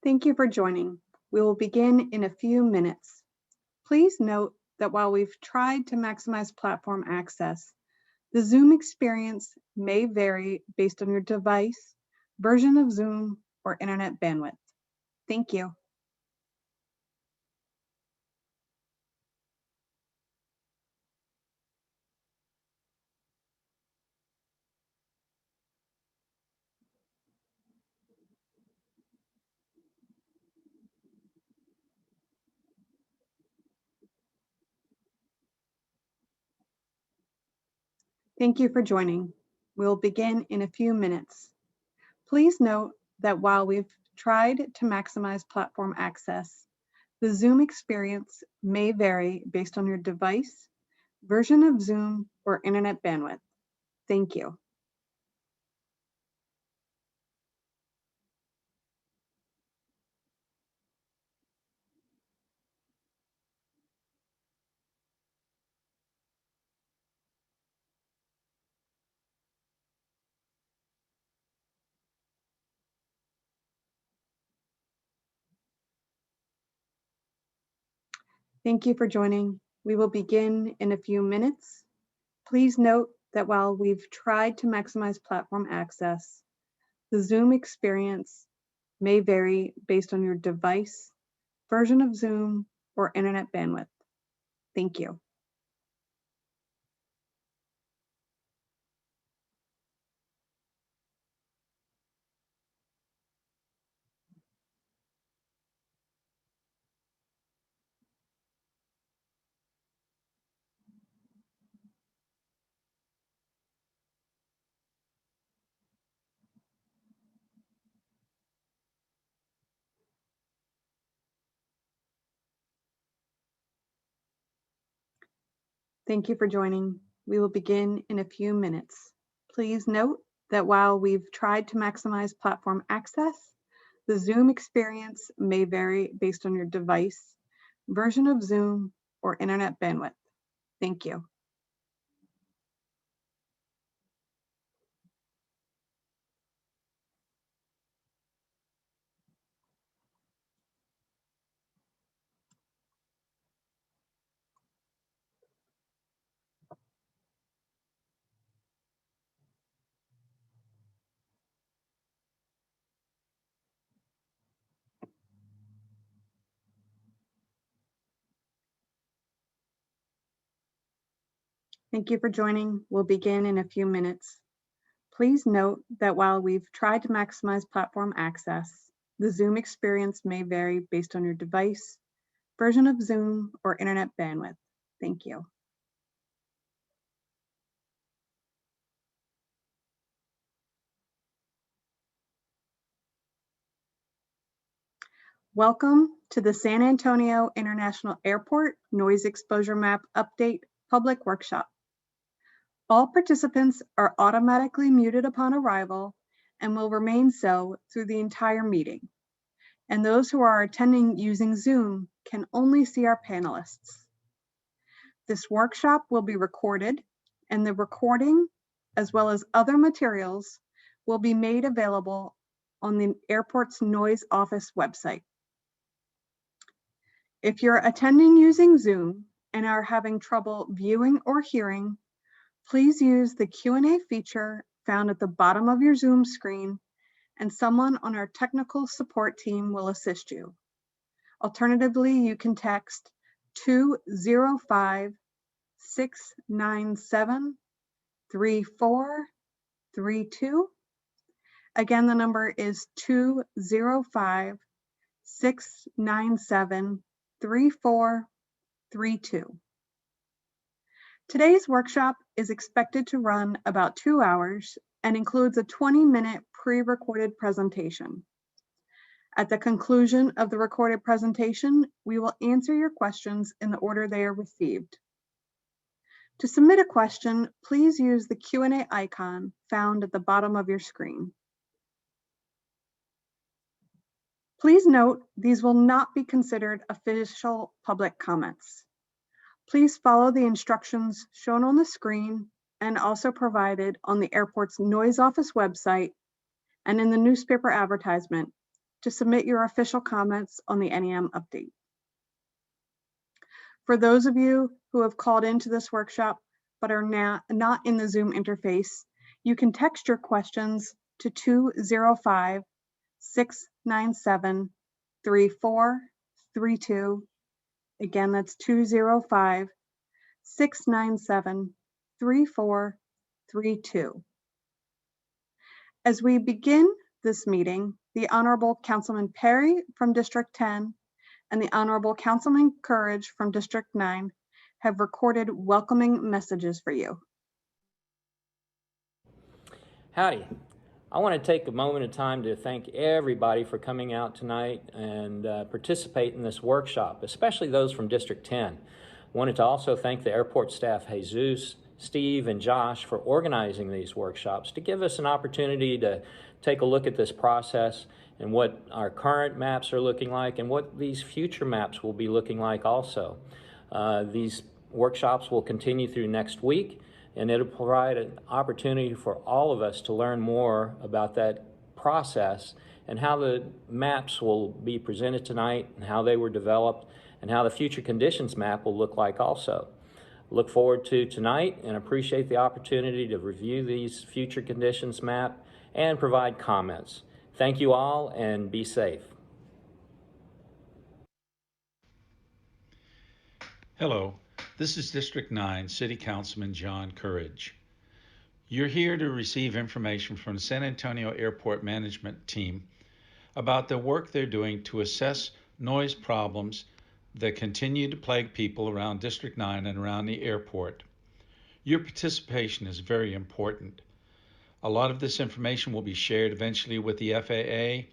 Thank you for joining. We will begin in a few minutes. Please note that while we've tried to maximize platform access, the Zoom experience may vary based on your device, version of Zoom, or internet bandwidth. Thank you. Thank you for joining. We'll begin in a few minutes. Please note that while we've tried to maximize platform access, the Zoom experience may vary based on your device, version of Zoom, or internet bandwidth. Thank you. Thank you for joining. We will begin in a few minutes. Please note that while we've tried to maximize platform access, the Zoom experience may vary based on your device, version of Zoom, or internet bandwidth. Thank you. Thank you for joining. We will begin in a few minutes. Please note that while we've tried to maximize platform access, the Zoom experience may vary based on your device, version of Zoom, or internet bandwidth. Thank you. Thank you for joining. We'll begin in a few minutes. Please note that while we've tried to maximize platform access, the Zoom experience may vary based on your device, version of Zoom, or internet bandwidth. Thank you. Welcome to the San Antonio International Airport Noise Exposure Map Update Public Workshop. All participants are automatically muted upon arrival and will remain so through the entire meeting. And those who are attending using Zoom can only see our panelists. This workshop will be recorded, and the recording, as well as other materials, will be made available on the airport's Noise Office website. If you're attending using Zoom and are having trouble viewing or hearing, please use the Q&A feature found at the bottom of your Zoom screen, and someone on our technical support team will assist you. Alternatively, you can text 205-697-3432. Again, the number is 205-697-3432. Today's workshop is expected to run about 2 hours and includes a 20-minute pre-recorded presentation. At the conclusion of the recorded presentation, we will answer your questions in the order they are received. To submit a question, please use the Q&A icon found at the bottom of your screen. Please note, these will not be considered official public comments. Please follow the instructions shown on the screen and also provided on the airport's Noise Office website and in the newspaper advertisement to submit your official comments on the NEM update. For those of you who have called into this workshop but are now not in the Zoom interface, you can text your questions to 205-697-3432. Again, that's 205-697-3432. As we begin this meeting, the Honorable Councilman Perry from District 10 and the Honorable Councilman Courage from District 9 have recorded welcoming messages for you. Howdy. I want to take a moment of time to thank everybody for coming out tonight and participate in this workshop, especially those from District 10. Wanted to also thank the airport staff, Jesus, Steve, and Josh, for organizing these workshops to give us an opportunity to take a look at this process and what our current maps are looking like and what these future maps will be looking like also. These workshops will continue through next week, and it'll provide an opportunity for all of us to learn more about that process and how the maps will be presented tonight and how they were developed and how the future conditions map will look like also. Look forward to tonight and appreciate the opportunity to review these future conditions map and provide comments. Thank you all and be safe. Hello, this is District 9 City Councilman John Courage. You're here to receive information from the San Antonio Airport Management Team about the work they're doing to assess noise problems that continue to plague people around District 9 and around the airport. Your participation is very important. A lot of this information will be shared eventually with the FAA,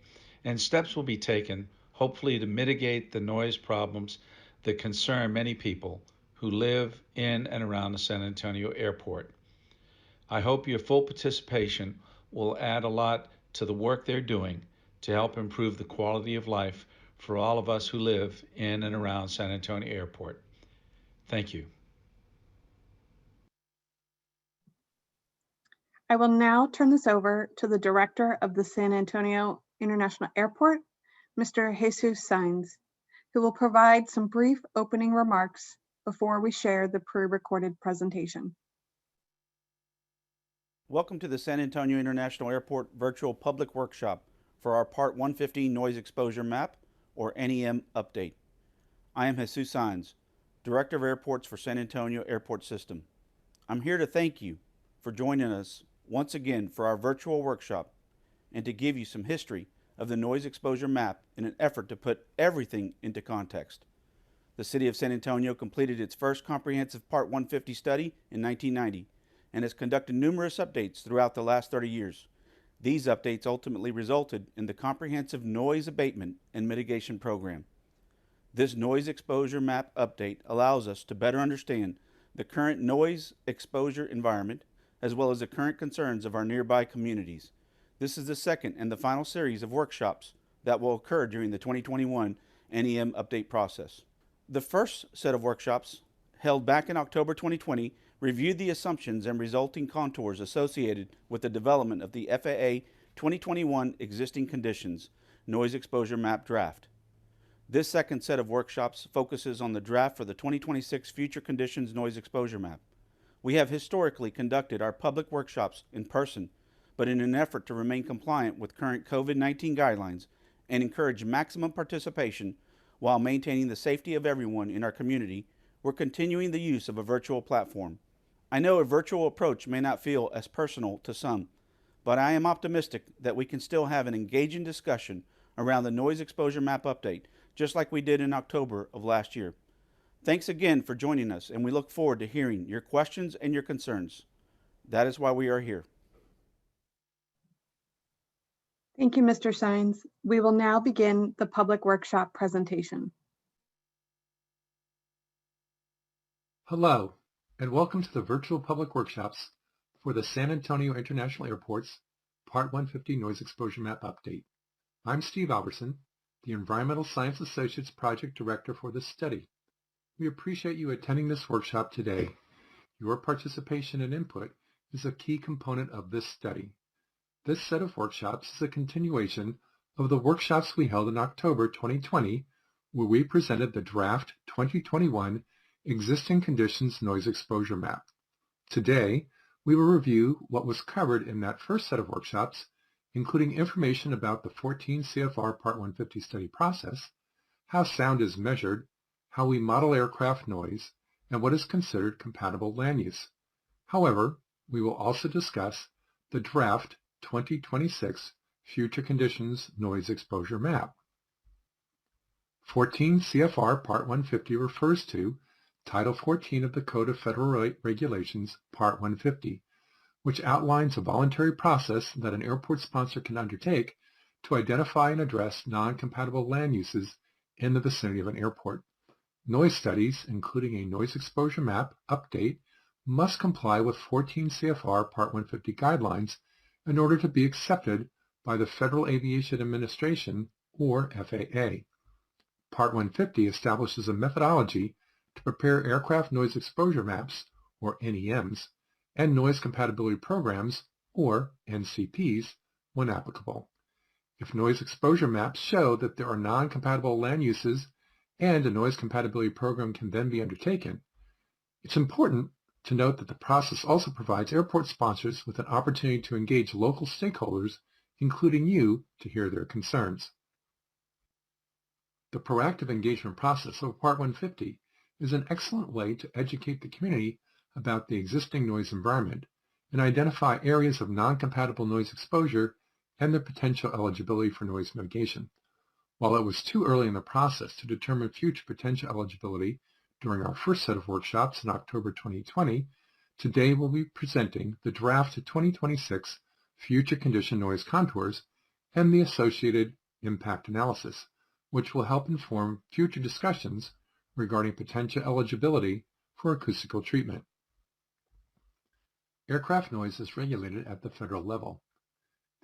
and steps will be taken, hopefully, to mitigate the noise problems that concern many people who live in and around the San Antonio airport. I hope your full participation will add a lot to the work they're doing to help improve the quality of life for all of us who live in and around San Antonio airport. Thank you. I will now turn this over to the Director of the San Antonio International Airport, Mr. Jesus Saenz, who will provide some brief opening remarks before we share the pre-recorded presentation. Welcome to the San Antonio International Airport Virtual Public Workshop for our Part 150 Noise Exposure Map, or NEM Update. I am Jesus Saenz, Director of Airports for San Antonio Airport System. I'm here to thank you for joining us once again for our virtual workshop and to give you some history of the noise exposure map in an effort to put everything into context. The City of San Antonio completed its first comprehensive Part 150 study in 1990 and has conducted numerous updates throughout the last 30 years. These updates ultimately resulted in the Comprehensive Noise Abatement and Mitigation Program. This noise exposure map update allows us to better understand the current noise exposure environment as well as the current concerns of our nearby communities. This is the second and the final series of workshops that will occur during the 2021 NEM update process. The first set of workshops, held back in October 2020, reviewed the assumptions and resulting contours associated with the development of the FAA 2021 Existing Conditions Noise Exposure Map Draft. This second set of workshops focuses on the draft for the 2026 Future Conditions Noise Exposure Map. We have historically conducted our public workshops in person, but in an effort to remain compliant with current COVID-19 guidelines and encourage maximum participation while maintaining the safety of everyone in our community, we're continuing the use of a virtual platform. I know a virtual approach may not feel as personal to some, but I am optimistic that we can still have an engaging discussion around the noise exposure map update, just like we did in October of last year. Thanks again for joining us, and we look forward to hearing your questions and your concerns. That is why we are here. Thank you, Mr. Saenz. We will now begin the public workshop presentation. Hello, and welcome to the virtual public workshops for the San Antonio International Airport's Part 150 Noise Exposure Map Update. I'm Steve Alberson, the Environmental Science Associates Project Director for this study. We appreciate you attending this workshop today. Your participation and input is a key component of this study. This set of workshops is a continuation of the workshops we held in October 2020, where we presented the draft 2021 Existing Conditions Noise Exposure Map. Today, we will review what was covered in that first set of workshops, including information about the 14 CFR Part 150 study process, how sound is measured, how we model aircraft noise, and what is considered compatible land use. However, we will also discuss the draft 2026 Future Conditions Noise Exposure Map. 14 CFR Part 150 refers to Title 14 of the Code of Federal Regulations, Part 150, which outlines a voluntary process that an airport sponsor can undertake to identify and address non-compatible land uses in the vicinity of an airport. Noise studies, including a noise exposure map update, must comply with 14 CFR Part 150 guidelines in order to be accepted by the Federal Aviation Administration, or FAA. Part 150 establishes a methodology to prepare aircraft noise exposure maps, or NEMs, and noise compatibility programs, or NCPs, when applicable. If noise exposure maps show that there are non-compatible land uses and a noise compatibility program can then be undertaken, it's important to note that the process also provides airport sponsors with an opportunity to engage local stakeholders, including you, to hear their concerns. The proactive engagement process of Part 150 is an excellent way to educate the community about the existing noise environment and identify areas of non-compatible noise exposure and their potential eligibility for noise mitigation. While it was too early in the process to determine future potential eligibility during our first set of workshops in October 2020, today we'll be presenting the draft 2026 Future Condition Noise Contours and the associated impact analysis, which will help inform future discussions regarding potential eligibility for acoustical treatment. Aircraft noise is regulated at the federal level.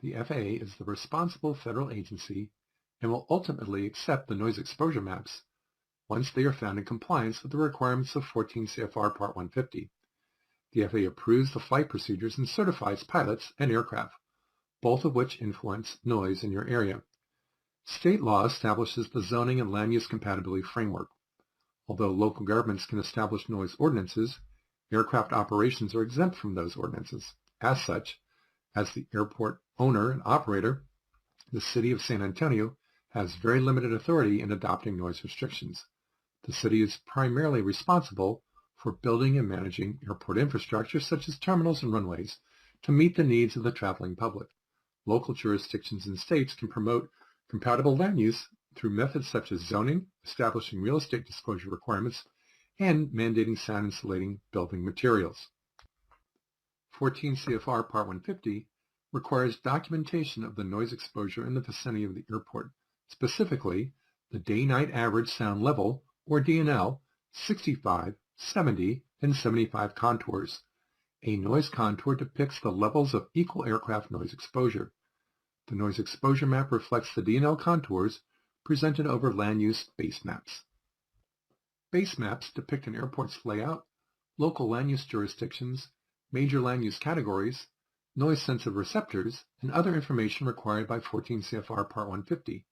The FAA is the responsible federal agency and will ultimately accept the noise exposure maps once they are found in compliance with the requirements of 14 CFR Part 150. The FAA approves the flight procedures and certifies pilots and aircraft, both of which influence noise in your area. State law establishes the zoning and land use compatibility framework. Although local governments can establish noise ordinances, aircraft operations are exempt from those ordinances. As such, as the airport owner and operator, the City of San Antonio has very limited authority in adopting noise restrictions. The city is primarily responsible for building and managing airport infrastructure such as terminals and runways to meet the needs of the traveling public. Local jurisdictions and states can promote compatible land use through methods such as zoning, establishing real estate disclosure requirements, and mandating sound insulating building materials. 14 CFR Part 150 requires documentation of the noise exposure in the vicinity of the airport, specifically the day-night average sound level, or DNL, 65, 70, and 75 contours. A noise contour depicts the levels of equal aircraft noise exposure. The noise exposure map reflects the DNL contours presented over land use base maps. Base maps depict an airport's layout, local land use jurisdictions, major land use categories, noise-sensitive receptors, and other information required by 14 CFR Part 150.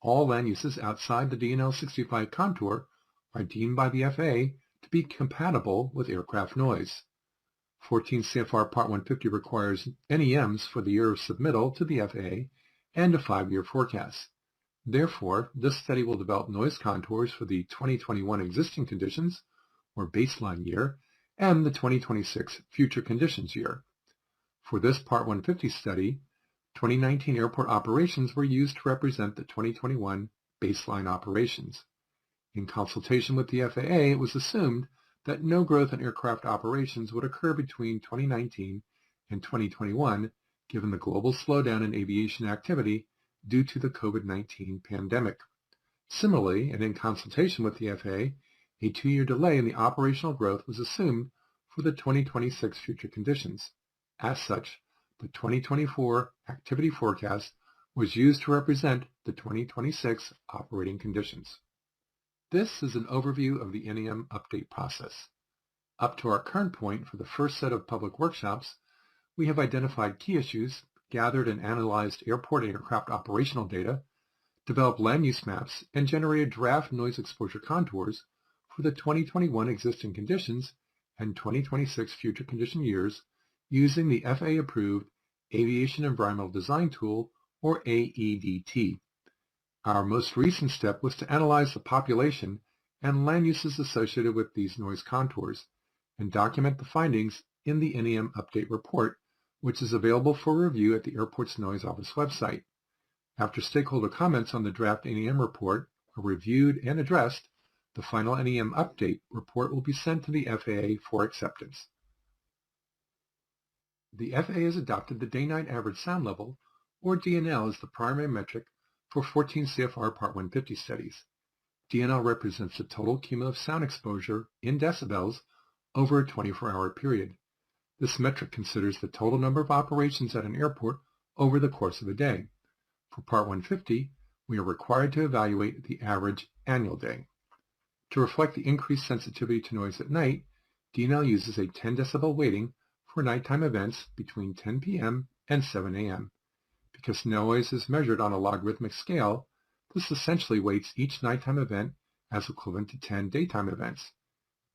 All land uses outside the DNL 65 contour are deemed by the FAA to be compatible with aircraft noise. 14 CFR Part 150 requires NEMs for the year of submittal to the FAA and a 5-year forecast. Therefore, this study will develop noise contours for the 2021 existing conditions, or baseline year, and the 2026 future conditions year. For this Part 150 study, 2019 airport operations were used to represent the 2021 baseline operations. In consultation with the FAA, it was assumed that no growth in aircraft operations would occur between 2019 and 2021, given the global slowdown in aviation activity due to the COVID-19 pandemic. Similarly, and in consultation with the FAA, a 2-year delay in the operational growth was assumed for the 2026 future conditions. As such, the 2024 activity forecast was used to represent the 2026 operating conditions. This is an overview of the NEM update process. Up to our current point for the first set of public workshops, we have identified key issues gathered and analyzed airport and aircraft operational data, developed land use maps, and generated draft noise exposure contours for the 2021 existing conditions and 2026 future condition years using the FAA-approved Aviation Environmental Design Tool, or AEDT. Our most recent step was to analyze the population and land uses associated with these noise contours and document the findings in the NEM Update Report, which is available for review at the airport's Noise Office website. After stakeholder comments on the draft NEM report are reviewed and addressed, the final NEM Update Report will be sent to the FAA for acceptance. The FAA has adopted the day-night average sound level, or DNL, as the primary metric for 14 CFR Part 150 studies. DNL represents the total cumulative sound exposure in decibels over a 24-hour period. This metric considers the total number of operations at an airport over the course of a day. For Part 150, we are required to evaluate the average annual day. To reflect the increased sensitivity to noise at night, DNL uses a 10 decibel weighting for nighttime events between 10 p.m. and 7 a.m. Because noise is measured on a logarithmic scale, this essentially weights each nighttime event as equivalent to 10 daytime events.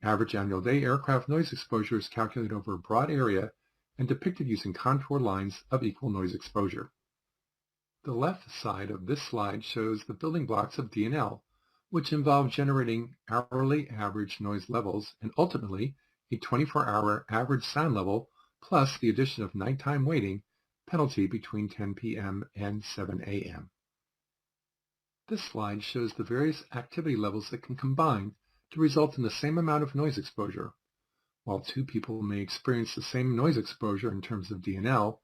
Average annual day aircraft noise exposure is calculated over a broad area and depicted using contour lines of equal noise exposure. The left side of this slide shows the building blocks of DNL, which involve generating hourly average noise levels and ultimately a 24-hour average sound level plus the addition of nighttime weighting penalty between 10 p.m. and 7 a.m. This slide shows the various activity levels that can combine to result in the same amount of noise exposure. While two people may experience the same noise exposure in terms of DNL,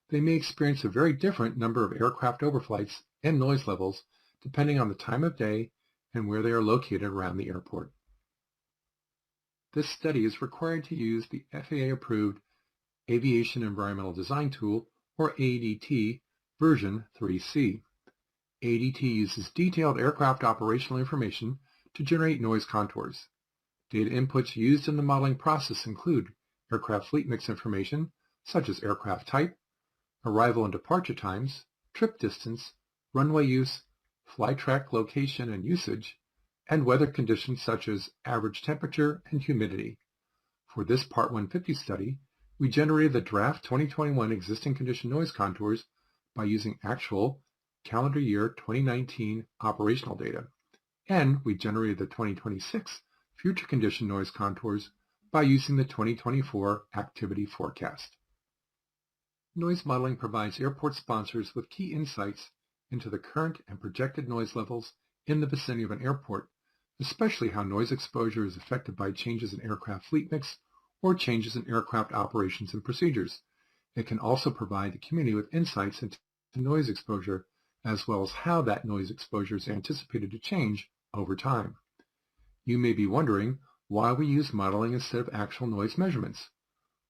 they may experience a very different number of aircraft overflights and noise levels depending on the time of day and where they are located around the airport. This study is required to use the FAA-approved Aviation Environmental Design Tool, or AEDT, version 3C. AEDT uses detailed aircraft operational information to generate noise contours. Data inputs used in the modeling process include aircraft fleet mix information, such as aircraft type, arrival and departure times, trip distance, runway use, flight track location and usage, and weather conditions such as average temperature and humidity. For this Part 150 study, we generated the draft 2021 existing condition noise contours by using actual calendar year 2019 operational data, and we generated the 2026 future condition noise contours by using the 2024 activity forecast. Noise modeling provides airport sponsors with key insights into the current and projected noise levels in the vicinity of an airport, especially how noise exposure is affected by changes in aircraft fleet mix or changes in aircraft operations and procedures. It can also provide the community with insights into noise exposure, as well as how that noise exposure is anticipated to change over time. You may be wondering why we use modeling instead of actual noise measurements.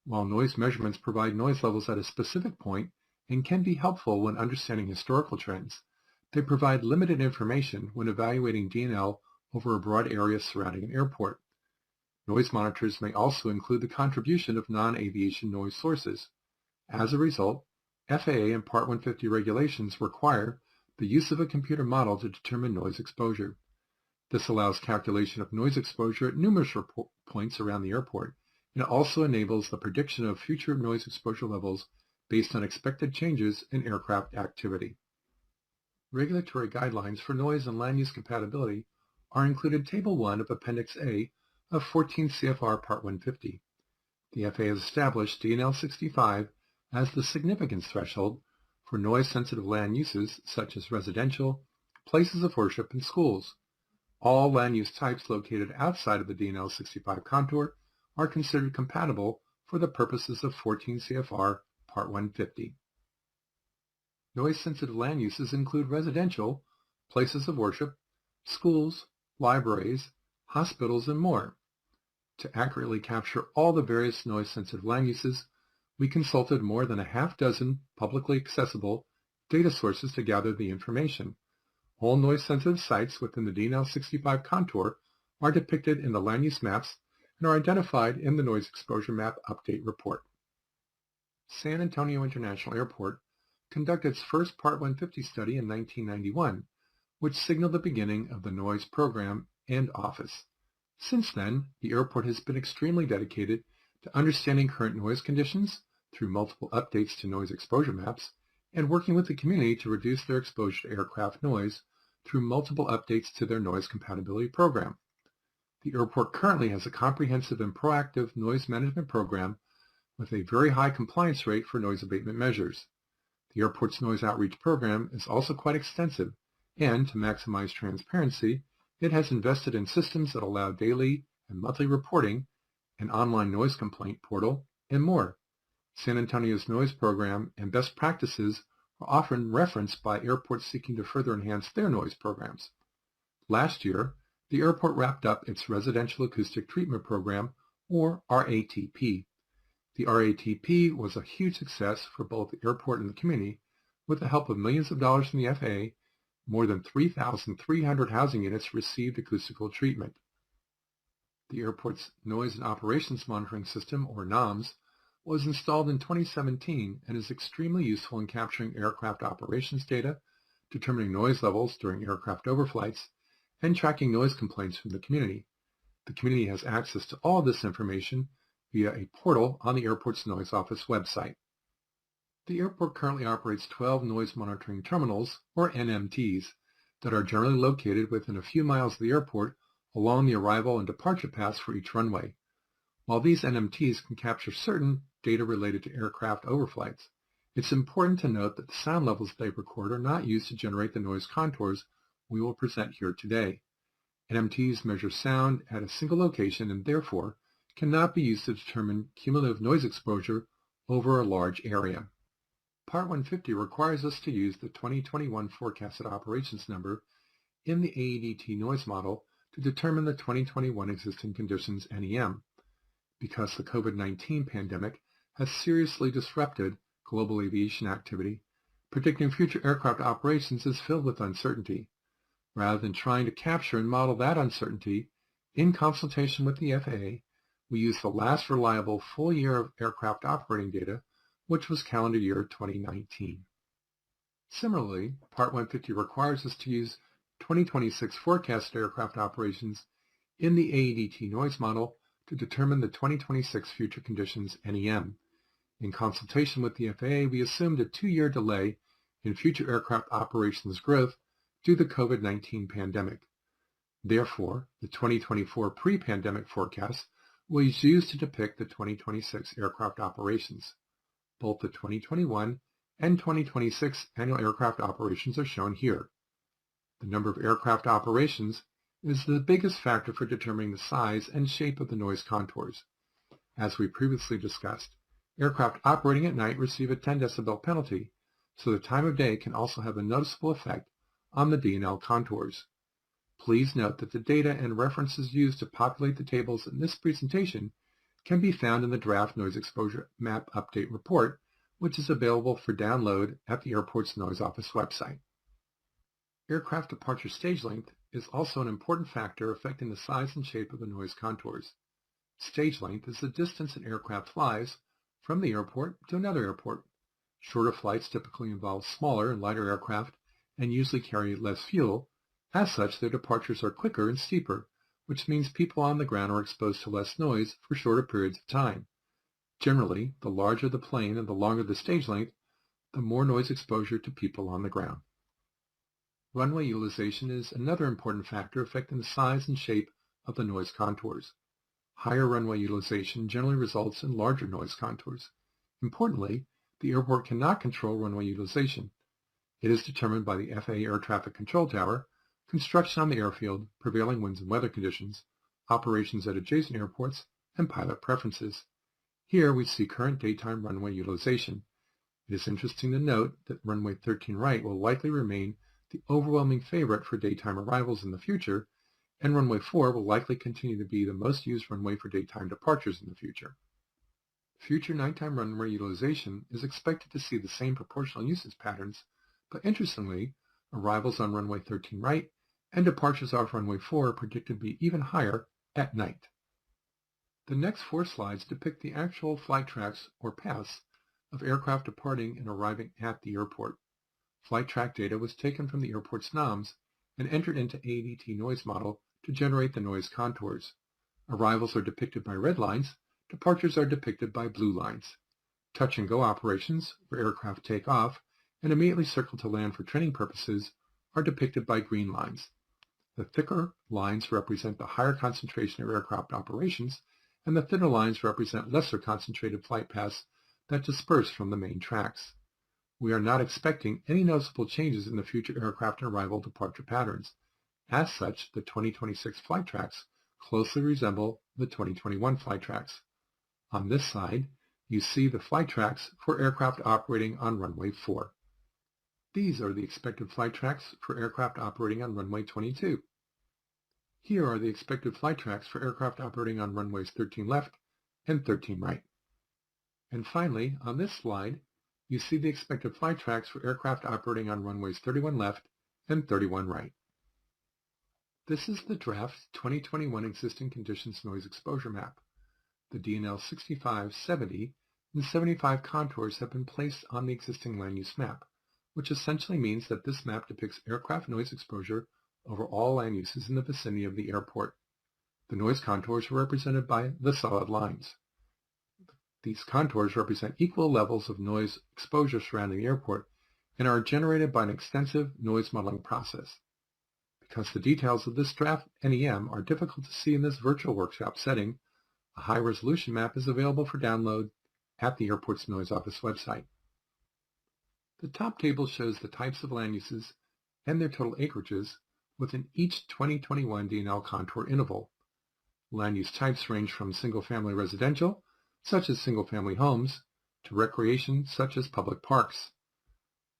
While noise measurements provide noise levels at a specific point and can be helpful when understanding historical trends, they provide limited information when evaluating DNL over a broad area surrounding an airport. Noise monitors may also include the contribution of non-aviation noise sources. As a result, FAA and Part 150 regulations require the use of a computer model to determine noise exposure. This allows calculation of noise exposure at numerous points around the airport, and it also enables the prediction of future noise exposure levels based on expected changes in aircraft activity. Regulatory guidelines for noise and land use compatibility are included in Table 1 of Appendix A of 14 CFR Part 150. The FAA has established DNL 65 as the significance threshold for noise-sensitive land uses such as residential, places of worship, and schools. All land use types located outside of the DNL 65 contour are considered compatible for the purposes of 14 CFR Part 150. Noise-sensitive land uses include residential, places of worship, schools, libraries, hospitals, and more. To accurately capture all the various noise-sensitive land uses, we consulted more than a half dozen publicly accessible data sources to gather the information. All noise-sensitive sites within the DNL 65 contour are depicted in the land use maps and are identified in the Noise Exposure Map Update Report. San Antonio International Airport conducted its first Part 150 study in 1991, which signaled the beginning of the noise program and office. Since then, the airport has been extremely dedicated to understanding current noise conditions through multiple updates to noise exposure maps and working with the community to reduce their exposure to aircraft noise through multiple updates to their noise compatibility program. The airport currently has a comprehensive and proactive noise management program with a very high compliance rate for noise abatement measures. The airport's noise outreach program is also quite extensive, and to maximize transparency, it has invested in systems that allow daily and monthly reporting, an online noise complaint portal, and more. San Antonio's noise program and best practices are often referenced by airports seeking to further enhance their noise programs. Last year, the airport wrapped up its Residential Acoustic Treatment Program, or RATP. The RATP was a huge success for both the airport and the community. With the help of millions of dollars from the FAA, more than 3,300 housing units received acoustical treatment. The airport's Noise and Operations Monitoring System, or NEMS, was installed in 2017 and is extremely useful in capturing aircraft operations data, determining noise levels during aircraft overflights, and tracking noise complaints from the community. The community has access to all of this information via a portal on the airport's Noise Office website. The airport currently operates 12 noise monitoring terminals, or NMTs, that are generally located within a few miles of the airport along the arrival and departure paths for each runway. While these NMTs can capture certain data related to aircraft overflights, it's important to note that the sound levels they record are not used to generate the noise contours we will present here today. NMTs measure sound at a single location and therefore cannot be used to determine cumulative noise exposure over a large area. Part 150 requires us to use the 2021 forecasted operations number in the AEDT noise model to determine the 2021 existing conditions NEM. Because the COVID-19 pandemic has seriously disrupted global aviation activity, predicting future aircraft operations is filled with uncertainty. Rather than trying to capture and model that uncertainty, in consultation with the FAA, we use the last reliable full year of aircraft operating data, which was calendar year 2019. Similarly, Part 150 requires us to use 2026 forecasted aircraft operations in the AEDT noise model to determine the 2026 future conditions NEM. In consultation with the FAA, we assumed a 2-year delay in future aircraft operations growth due to the COVID-19 pandemic. Therefore, the 2024 pre-pandemic forecast was used to depict the 2026 aircraft operations. Both the 2021 and 2026 annual aircraft operations are shown here. The number of aircraft operations is the biggest factor for determining the size and shape of the noise contours. As we previously discussed, aircraft operating at night receive a 10 decibel penalty, so the time of day can also have a noticeable effect on the D&L contours. Please note that the data and references used to populate the tables in this presentation can be found in the draft Noise Exposure Map Update report, which is available for download at the airport's Noise Office website. Aircraft departure stage length is also an important factor affecting the size and shape of the noise contours. Stage length is the distance an aircraft flies from the airport to another airport. Shorter flights typically involve smaller and lighter aircraft and usually carry less fuel. As such, their departures are quicker and steeper, which means people on the ground are exposed to less noise for shorter periods of time. Generally, the larger the plane and the longer the stage length, the more noise exposure to people on the ground. Runway utilization is another important factor affecting the size and shape of the noise contours. Higher runway utilization generally results in larger noise contours. Importantly, the airport cannot control runway utilization. It is determined by the FAA Air Traffic Control Tower, construction on the airfield, prevailing winds and weather conditions, operations at adjacent airports, and pilot preferences. Here we see current daytime runway utilization. It is interesting to note that runway 13 right will likely remain the overwhelming favorite for daytime arrivals in the future, and runway 4 will likely continue to be the most used runway for daytime departures in the future. Future nighttime runway utilization is expected to see the same proportional usage patterns, but interestingly, arrivals on runway 13 right and departures off runway 4 are predicted to be even higher at night. The next 4 slides depict the actual flight tracks or paths of aircraft departing and arriving at the airport. Flight track data was taken from the airport's NOMs and entered into ADT noise model to generate the noise contours. Arrivals are depicted by red lines, departures are depicted by blue lines. Touch and go operations, where aircraft take off and immediately circle to land for training purposes, are depicted by green lines. The thicker lines represent the higher concentration of aircraft operations, and the thinner lines represent lesser concentrated flight paths that disperse from the main tracks. We are not expecting any noticeable changes in the future aircraft arrival departure patterns. As such, the 2026 flight tracks closely resemble the 2021 flight tracks. On this slide, you see the flight tracks for aircraft operating on runway 4. These are the expected flight tracks for aircraft operating on runway 22. Here are the expected flight tracks for aircraft operating on runways 13 left and 13 right. And finally, on this slide, you see the expected flight tracks for aircraft operating on runways 31 left and 31 right. This is the draft 2021 existing conditions noise exposure map. The DNL 65, 70, and 75 contours have been placed on the existing land use map, which essentially means that this map depicts aircraft noise exposure over all land uses in the vicinity of the airport. The noise contours are represented by the solid lines. These contours represent equal levels of noise exposure surrounding the airport and are generated by an extensive noise modeling process. Because the details of this draft NEM are difficult to see in this virtual workshop setting, a high-resolution map is available for download at the airport's Noise Office website. The top table shows the types of land uses and their total acreages within each 2021 DNL contour interval. Land use types range from single-family residential, such as single-family homes, to recreation, such as public parks.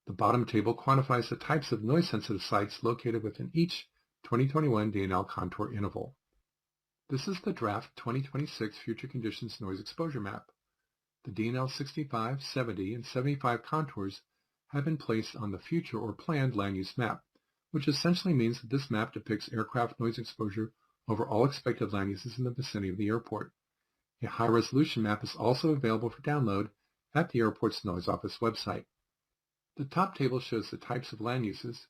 The bottom table quantifies the types of noise-sensitive sites located within each 2021 DNL contour interval. This is the draft 2026 Future Conditions Noise Exposure Map. The DNL 65, 70, and 75 contours have been placed on the future or planned land use map, which essentially means that this map depicts aircraft noise exposure over all expected land uses in the vicinity of the airport. A high-resolution map is also available for download at the airport's Noise Office website. The top table shows the types of land uses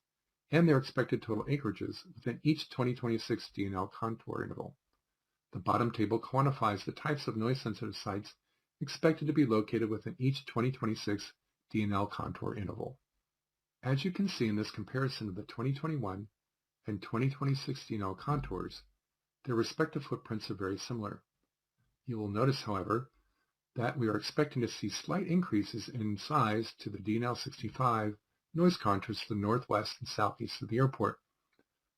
and their expected total acreages within each 2026 DNL contour interval. The bottom table quantifies the types of noise-sensitive sites expected to be located within each 2026 DNL contour interval. As you can see in this comparison of the 2021 and 2026 DNL contours, their respective footprints are very similar. You will notice, however, that we are expecting to see slight increases in size to the DNL 65 noise contours to the northwest and southeast of the airport.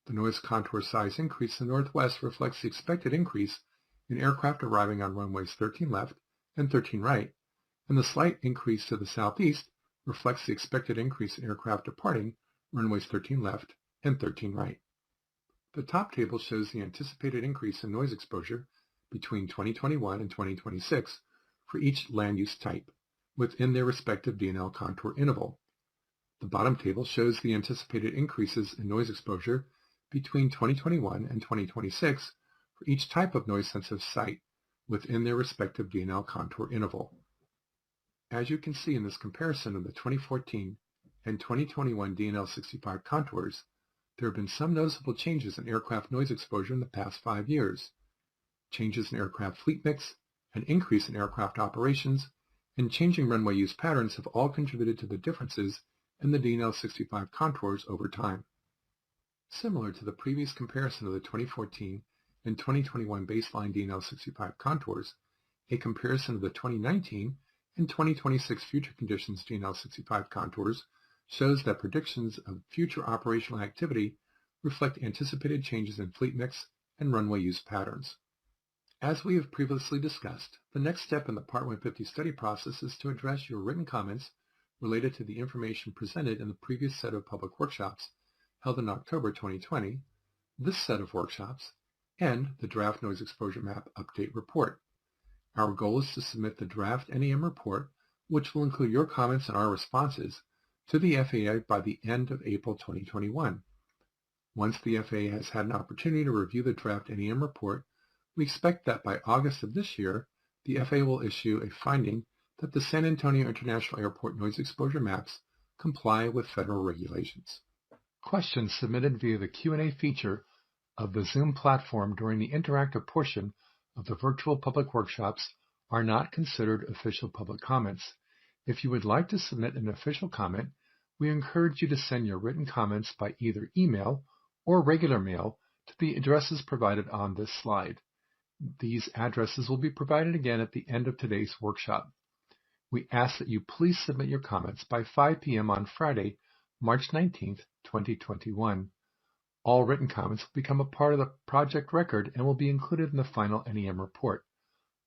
The noise contour size increase in the northwest reflects the expected increase in aircraft arriving on runways 13 left and 13 right, and the slight increase to the southeast reflects the expected increase in aircraft departing runways 13 left and 13 right. The top table shows the anticipated increase in noise exposure between 2021 and 2026 for each land use type within their respective DNL contour interval. The bottom table shows the anticipated increases in noise exposure between 2021 and 2026 for each type of noise-sensitive site within their respective DNL contour interval. As you can see in this comparison of the 2014 and 2021 DNL 65 contours, there have been some noticeable changes in aircraft noise exposure in the past 5 years. Changes in aircraft fleet mix, an increase in aircraft operations, and changing runway use patterns have all contributed to the differences in the DNL 65 contours over time. Similar to the previous comparison of the 2014 and 2021 baseline DNL 65 contours, a comparison of the 2019 and 2026 future conditions DNL 65 contours shows that predictions of future operational activity reflect anticipated changes in fleet mix and runway use patterns. As we have previously discussed, the next step in the Part 150 study process is to address your written comments related to the information presented in the previous set of public workshops held in October 2020, this set of workshops, and the Draft Noise Exposure Map Update Report. Our goal is to submit the draft NEM report, which will include your comments and our responses, to the FAA by the end of April 2021. Once the FAA has had an opportunity to review the draft NEM report, we expect that by August of this year, the FAA will issue a finding that the San Antonio International Airport noise exposure maps comply with federal regulations. Questions submitted via the Q&A feature of the Zoom platform during the interactive portion of the virtual public workshops are not considered official public comments. If you would like to submit an official comment, we encourage you to send your written comments by either email or regular mail to the addresses provided on this slide. These addresses will be provided again at the end of today's workshop. We ask that you please submit your comments by 5 p.m. on Friday, March 19th, 2021. All written comments will become a part of the project record and will be included in the final NEM report.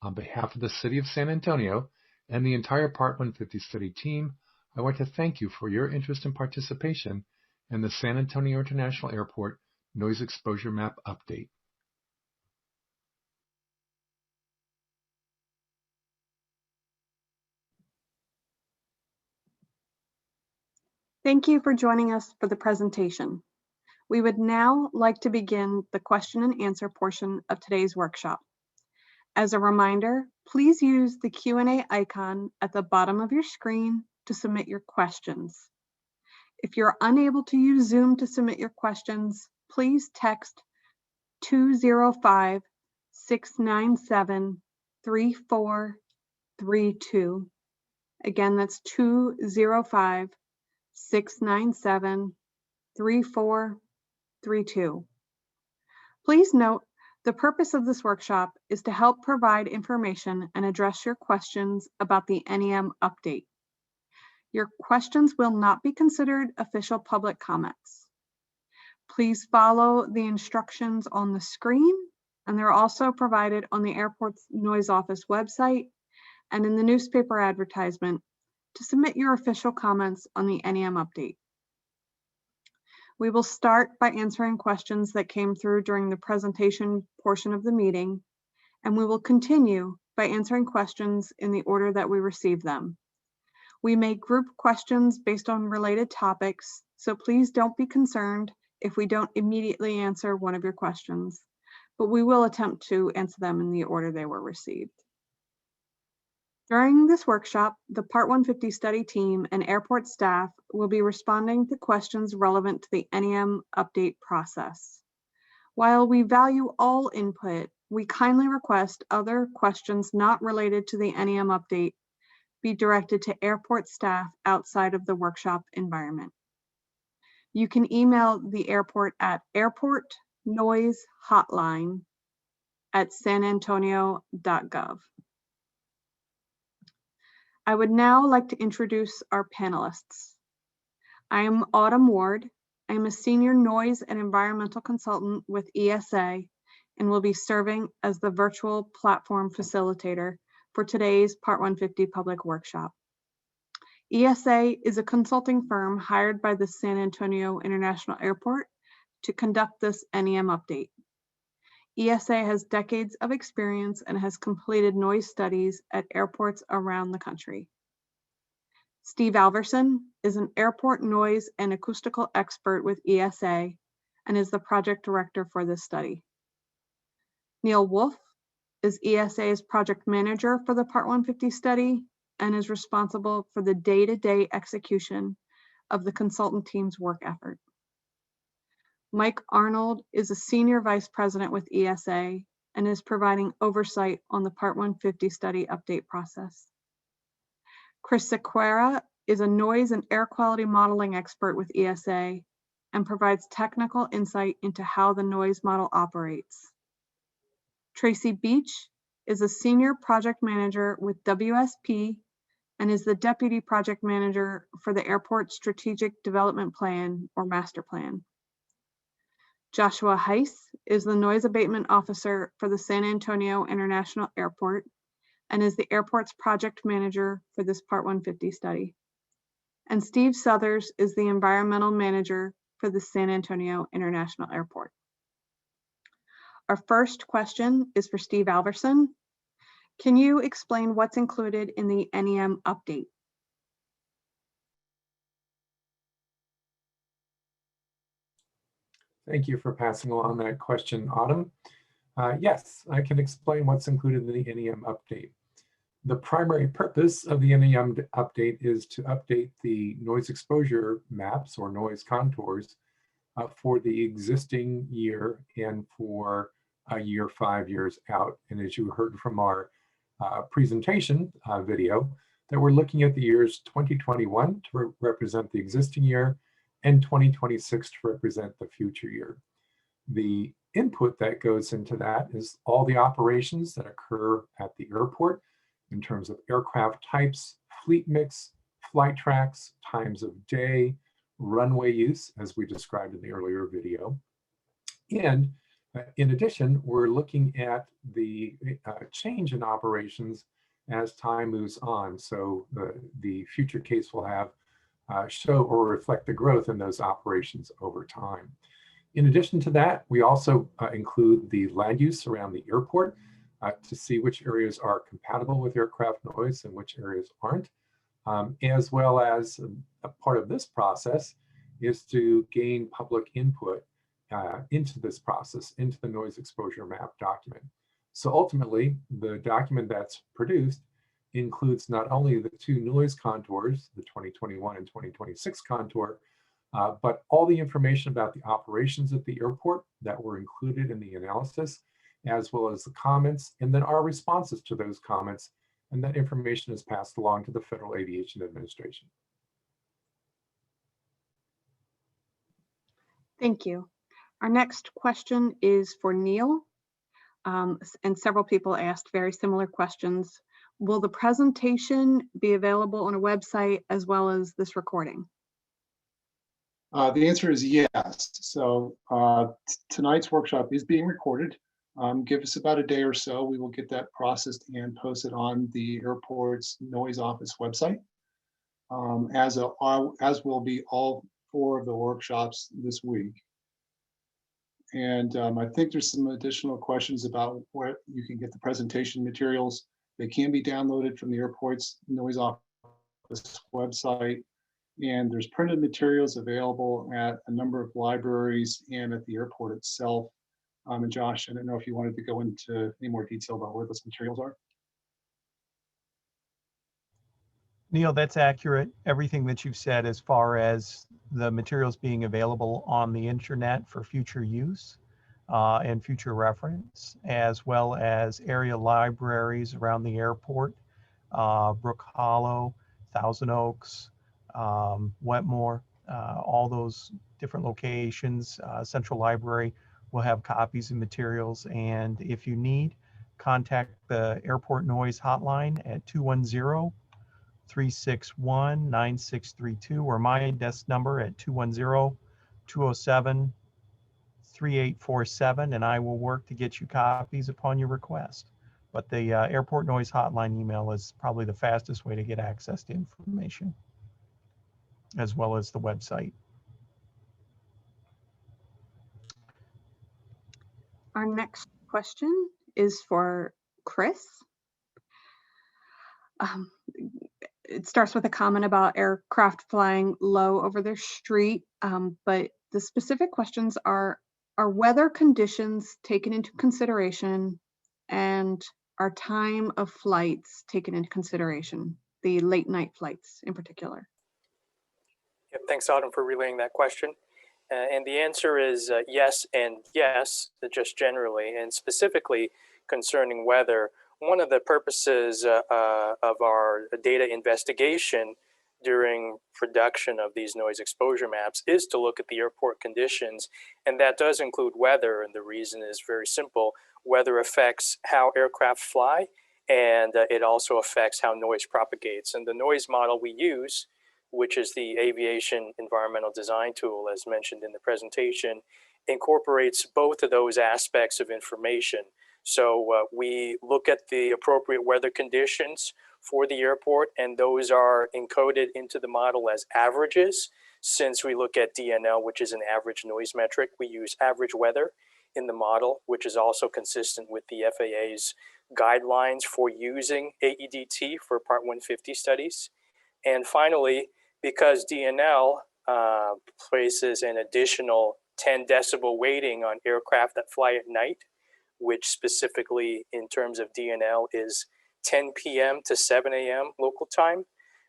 On behalf of the City of San Antonio and the entire Part 150 study team, I want to thank you for your interest and participation in the San Antonio International Airport Noise Exposure Map Update. Thank you for joining us for the presentation. We would now like to begin the question and answer portion of today's workshop. As a reminder, please use the Q&A icon at the bottom of your screen to submit your questions. If you're unable to use Zoom to submit your questions, please text 205-697-3432. Again, that's 205-697-3432. Please note, the purpose of this workshop is to help provide information and address your questions about the NEM update. Your questions will not be considered official public comments. Please follow the instructions on the screen, and they're also provided on the airport's noise office website and in the newspaper advertisement to submit your official comments on the NEM update. We will start by answering questions that came through during the presentation portion of the meeting, and we will continue by answering questions in the order that we receive them. We may group questions based on related topics, so please don't be concerned if we don't immediately answer one of your questions, but we will attempt to answer them in the order they were received. During this workshop, the Part 150 study team and airport staff will be responding to questions relevant to the NEM update process. While we value all input, we kindly request other questions not related to the NEM update be directed to airport staff outside of the workshop environment. You can email the airport at airportnoisehotline@sanantonio.gov. I would now like to introduce our panelists. I am Autumn Ward. I am a senior noise and environmental consultant with ESA and will be serving as the virtual platform facilitator for today's Part 150 public workshop. ESA is a consulting firm hired by the San Antonio International Airport to conduct this NEM update. ESA has decades of experience and has completed noise studies at airports around the country. Steve Alverson is an airport noise and acoustical expert with ESA and is the project director for this study. Neil Wolf is ESA's project manager for the Part 150 study and is responsible for the day-to-day execution of the consultant team's work effort. Mike Arnold is a senior vice president with ESA and is providing oversight on the Part 150 study update process. Chris Sequeira is a noise and air quality modeling expert with ESA and provides technical insight into how the noise model operates. Tracy Beach is a senior project manager with WSP and is the deputy project manager for the Airport Strategic Development Plan or Master Plan. Joshua Heiss is the noise abatement officer for the San Antonio International Airport and is the airport's project manager for this Part 150 study. And Steve Southers is the environmental manager for the San Antonio International Airport. Our first question is for Steve Alverson. Can you explain what's included in the NEM update? Thank you for passing along that question, Autumn. Yes, I can explain what's included in the NEM update. The primary purpose of the NEM update is to update the noise exposure maps or noise contours for the existing year and for a year 5 years out. And as you heard from our presentation video, that we're looking at the years 2021 to represent the existing year and 2026 to represent the future year. The input that goes into that is all the operations that occur at the airport in terms of aircraft types, fleet mix, flight tracks, times of day, runway use, as we described in the earlier video. And in addition, we're looking at the change in operations as time moves on. So the future case will have show or reflect the growth in those operations over time. In addition to that, we also include the land use around the airport to see which areas are compatible with aircraft noise and which areas aren't. As well as a part of this process is to gain public input into this process, into the noise exposure map document. So ultimately, the document that's produced includes not only the two noise contours, the 2021 and 2026 contour, but all the information about the operations at the airport that were included in the analysis, as well as the comments, and then our responses to those comments. And that information is passed along to the Federal Aviation Administration. Thank you. Our next question is for Neil, and several people asked very similar questions. Will the presentation be available on a website as well as this recording? The answer is yes. So tonight's workshop is being recorded. Give us about a day or so. We will get that processed and posted on the airport's noise office website, as will be all 4 of the workshops this week. And I think there's some additional questions about where you can get the presentation materials. They can be downloaded from the airport's noise office website. And there's printed materials available at a number of libraries and at the airport itself. And Josh, I don't know if you wanted to go into any more detail about where those materials are. Neil, that's accurate. Everything that you've said as far as the materials being available on the internet for future use and future reference, as well as area libraries around the airport, Brook Hollow, Thousand Oaks, Wetmore, all those different locations. Central Library will have copies and materials. And if you need, contact the Airport Noise Hotline at 210-361-9632 or my desk number at 210-207-3847, and I will work to get you copies upon your request. But the Airport Noise Hotline email is probably the fastest way to get access to information, as well as the website. Our next question is for Chris. It starts with a comment about aircraft flying low over their street, but the specific questions are weather conditions taken into consideration, and are time of flights taken into consideration, the late night flights in particular? Yep, thanks, Autumn, for relaying that question. And the answer is yes and yes, just generally, and specifically concerning weather. One of the purposes of our data investigation during production of these noise exposure maps is to look at the airport conditions, and that does include weather. And the reason is very simple. Weather affects how aircraft fly, and it also affects how noise propagates. And the noise model we use, which is the Aviation Environmental Design Tool, as mentioned in the presentation, incorporates both of those aspects of information. So we look at the appropriate weather conditions for the airport, and those are encoded into the model as averages. Since we look at DNL, which is an average noise metric, we use average weather in the model, which is also consistent with the FAA's guidelines for using AEDT for Part 150 studies. And finally, because DNL places an additional 10 decibel weighting on aircraft that fly at night, which specifically in terms of DNL is 10 p.m. to 7 a.m. local time.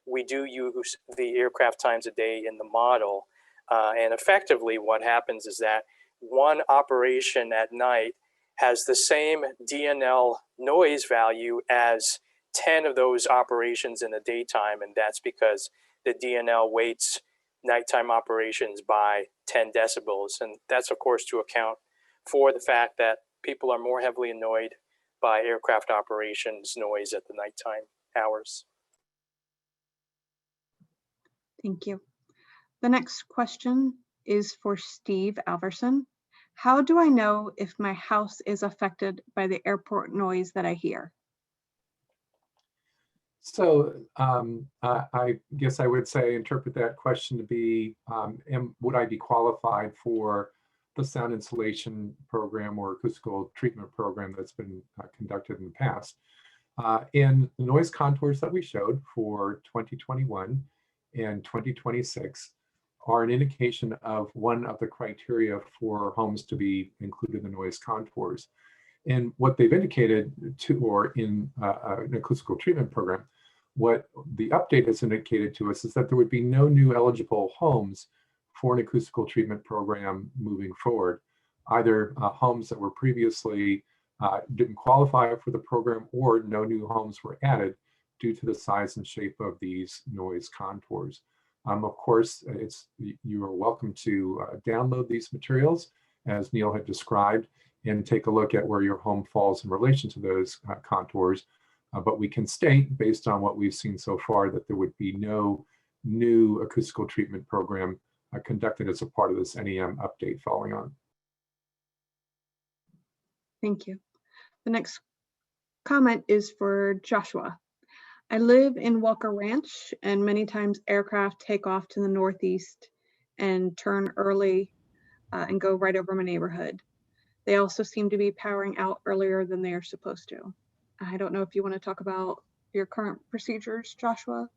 We do use the aircraft times a day in the model. And effectively what happens is that one operation at night has the same DNL noise value as 10 of those operations in the daytime. And that's because the DNL weights nighttime operations by 10 decibels. And that's of course to account for the fact that people are more heavily annoyed by aircraft operations noise at the nighttime hours. Thank you. The next question is for Steve Alverson. How do I know if my house is affected by the airport noise that I hear? So I guess I would say interpret that question to be, would I be qualified for the sound insulation program or acoustical treatment program that's been conducted in the past? In the noise contours that we showed for 2021 and 2026 are an indication of one of the criteria for homes to be included in the noise contours. And what they've indicated to, or in an acoustical treatment program, what the update has indicated to us is that there would be no new eligible homes for an acoustical treatment program moving forward. Either homes that were previously didn't qualify for the program, or no new homes were added due to the size and shape of these noise contours. Of course, you are welcome to download these materials as Neil had described and take a look at where your home falls in relation to those contours. But we can state, based on what we've seen so far, that there would be no new acoustical treatment program conducted as a part of this NEM update following on. Thank you. The next comment is for Joshua. I live in Walker Ranch, and many times aircraft take off to the northeast and turn early and go right over my neighborhood. They also seem to be powering out earlier than they are supposed to. I don't know if you want to talk about your current procedures, Joshua.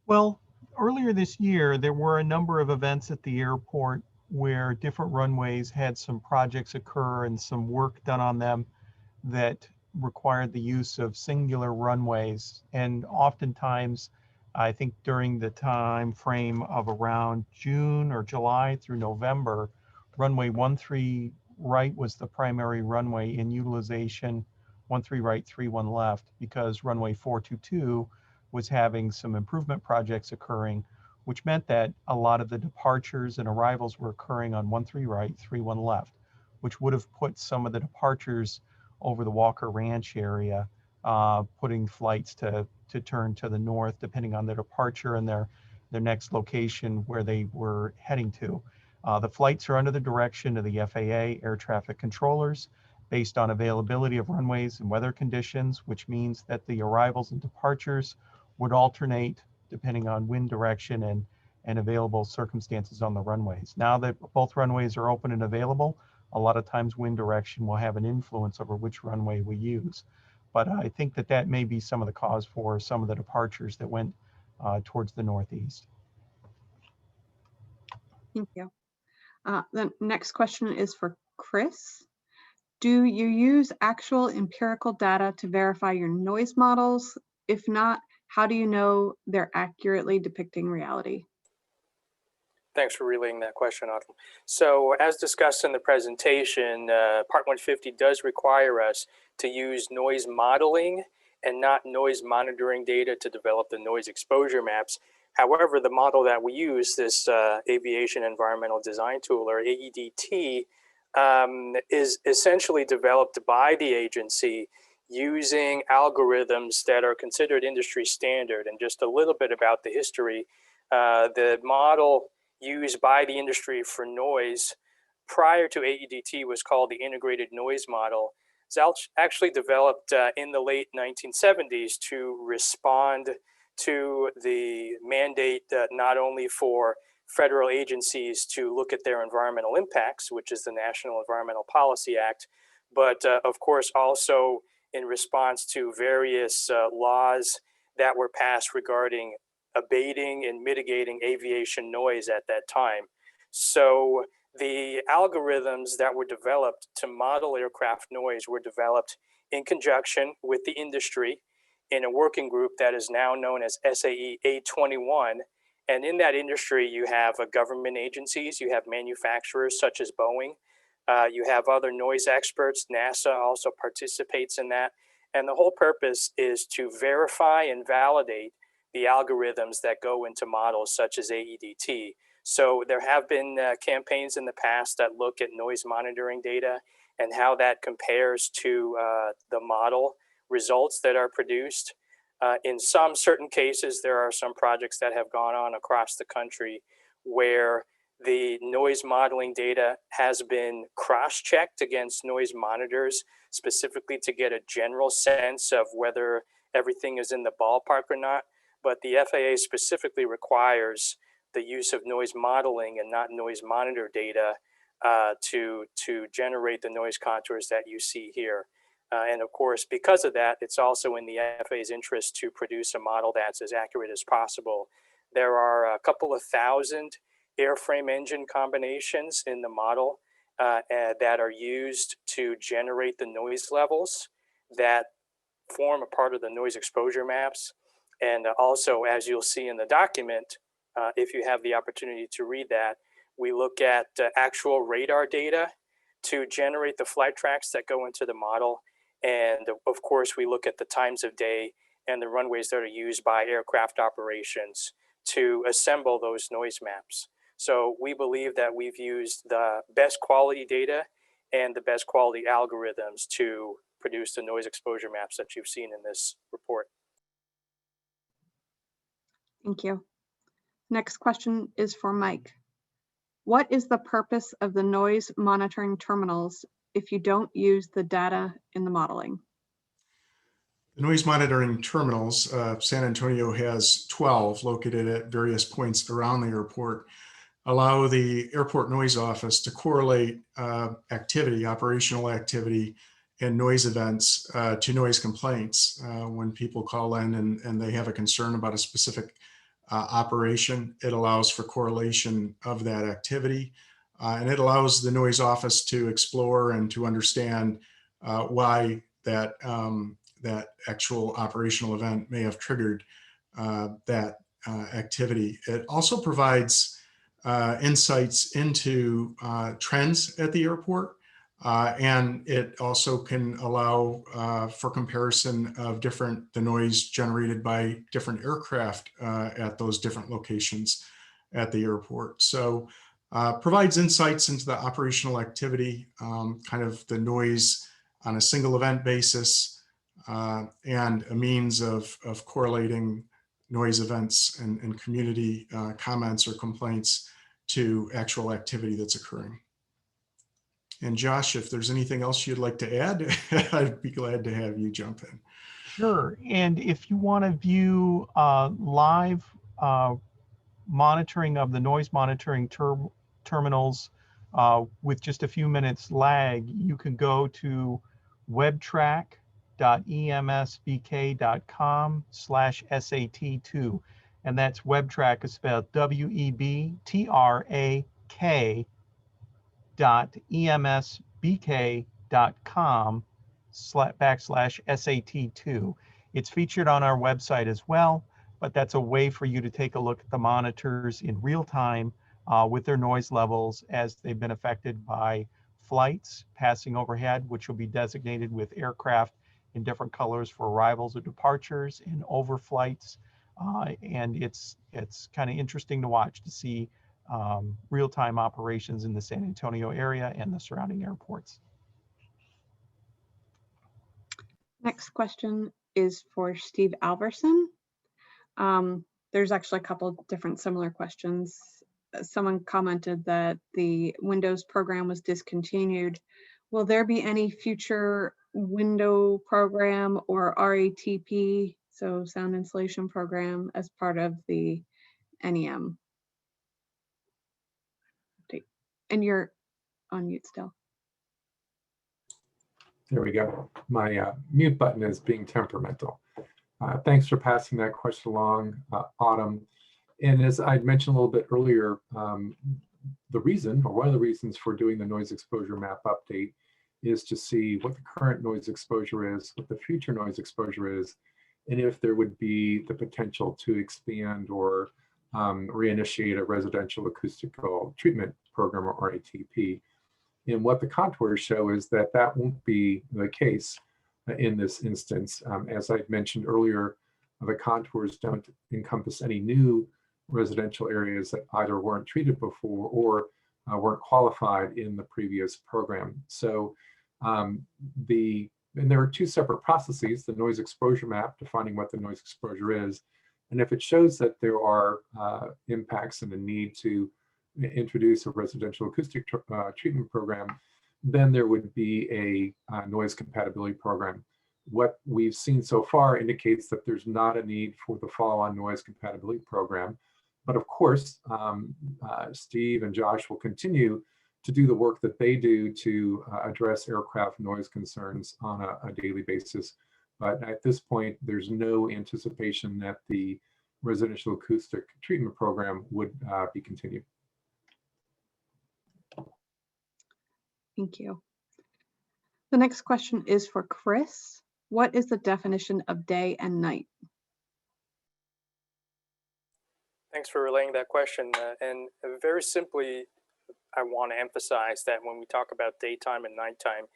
Well, earlier this year, there were a number of events at the airport where different runways had some projects occur and some work done on them that required the use of singular runways. And oftentimes, I think during the time frame of around June or July through November, runway 13 right was the primary runway in utilization, 13 right, 31 left, because runway 422 was having some improvement projects occurring, which meant that a lot of the departures and arrivals were occurring on 13 right, 31 left, which would have put some of the departures over the Walker Ranch area, putting flights to turn to the north, depending on their departure and their next location where they were heading to. The flights are under the direction of the FAA air traffic controllers based on availability of runways and weather conditions, which means that the arrivals and departures would alternate depending on wind direction and available circumstances on the runways. Now that both runways are open and available, a lot of times wind direction will have an influence over which runway we use. But I think that that may be some of the cause for some of the departures that went towards the northeast. Thank you. The next question is for Chris. Do you use actual empirical data to verify your noise models? If not, how do you know they're accurately depicting reality? Thanks for relaying that question, Autumn. So as discussed in the presentation, Part 150 does require us to use noise modeling and not noise monitoring data to develop the noise exposure maps. However, the model that we use, this Aviation Environmental Design Tool, or AEDT, is essentially developed by the agency using algorithms that are considered industry standard. And just a little bit about the history, the model used by the industry for noise prior to AEDT was called the Integrated Noise Model. It's actually developed in the late 1970s to respond to the mandate not only for federal agencies to look at their environmental impacts, which is the National Environmental Policy Act, but of course also in response to various laws that were passed regarding abating and mitigating aviation noise at that time. So The algorithms that were developed to model aircraft noise were developed in conjunction with the industry in a working group that is now known as SAE A21. And in that industry, you have government agencies, you have manufacturers such as Boeing, you have other noise experts. NASA also participates in that. And the whole purpose is to verify and validate the algorithms that go into models such as AEDT. So there have been campaigns in the past that look at noise monitoring data and how that compares to the model results that are produced. In some certain cases, there are some projects that have gone on across the country where the noise modeling data has been cross-checked against noise monitors, specifically to get a general sense of whether everything is in the ballpark or not. But the FAA specifically requires the use of noise modeling and not noise monitor data to generate the noise contours that you see here. And of course, because of that, it's also in the FAA's interest to produce a model that's as accurate as possible. There are a couple of thousand airframe engine combinations in the model that are used to generate the noise levels that form a part of the noise exposure maps. And also, as you'll see in the document, if you have the opportunity to read that, we look at actual radar data to generate the flight tracks that go into the model. And of course, we look at the times of day and the runways that are used by aircraft operations to assemble those noise maps. So we believe that we've used the best quality data and the best quality algorithms to produce the noise exposure maps that you've seen in this report. Thank you. Next question is for Mike. What is the purpose of the noise monitoring terminals if you don't use the data in the modeling? The noise monitoring terminals, San Antonio has 12 located at various points around the airport, allow the airport noise office to correlate activity, operational activity, and noise events to noise complaints. When people call in and they have a concern about a specific operation, it allows for correlation of that activity. And it allows the noise office to explore and to understand why that, that actual operational event may have triggered that activity. It also provides insights into trends at the airport. And it also can allow for comparison of the noise generated by different aircraft at those different locations at the airport. So provides insights into the operational activity, kind of the noise on a single event basis, and a means of correlating noise events and community comments or complaints to actual activity that's occurring. And Josh, if there's anything else you'd like to add, I'd be glad to have you jump in. Sure. And if you want to view live monitoring of the noise monitoring terminals with just a few minutes lag, you can go to webtrack.emsbk.com/SAT2. And that's WebTrack is spelled WEBTRAK.emsbk.com/SAT2. It's featured on our website as well, but that's a way for you to take a look at the monitors in real time with their noise levels as they've been affected by flights passing overhead, which will be designated with aircraft in different colors for arrivals or departures, and overflights. And it's kind of interesting to watch to see real-time operations in the San Antonio area and the surrounding airports. Next question is for Steve Alverson. There's actually a couple different similar questions. Someone commented that the Windows program was discontinued. Will there be any future window program or RATP, so sound insulation program, as part of the NEM? And you're on mute still. There we go. My mute button is being temperamental. Thanks for passing that question along, Autumn. And as I mentioned a little bit earlier, the reason, or one of the reasons for doing the noise exposure map update, is to see what the current noise exposure is, what the future noise exposure is, and if there would be the potential to expand or reinitiate a residential acoustical treatment program, or ATP. And what the contours show is that that won't be the case in this instance. As I mentioned earlier, the contours don't encompass any new residential areas that either weren't treated before or weren't qualified in the previous program. So and there are two separate processes: the noise exposure map, defining what the noise exposure is, and if it shows that there are impacts and the need to introduce a residential acoustic treatment program, then there would be a noise compatibility program. What we've seen so far indicates that there's not a need for the follow-on noise compatibility program. But of course, Steve and Josh will continue to do the work that they do to address aircraft noise concerns on a daily basis. But at this point, there's no anticipation that the residential acoustic treatment program would be continued. Thank you. The next question is for Chris. What is the definition of day and night? Thanks for relaying that question. And very simply, I want to emphasize that when we talk about daytime and nighttime,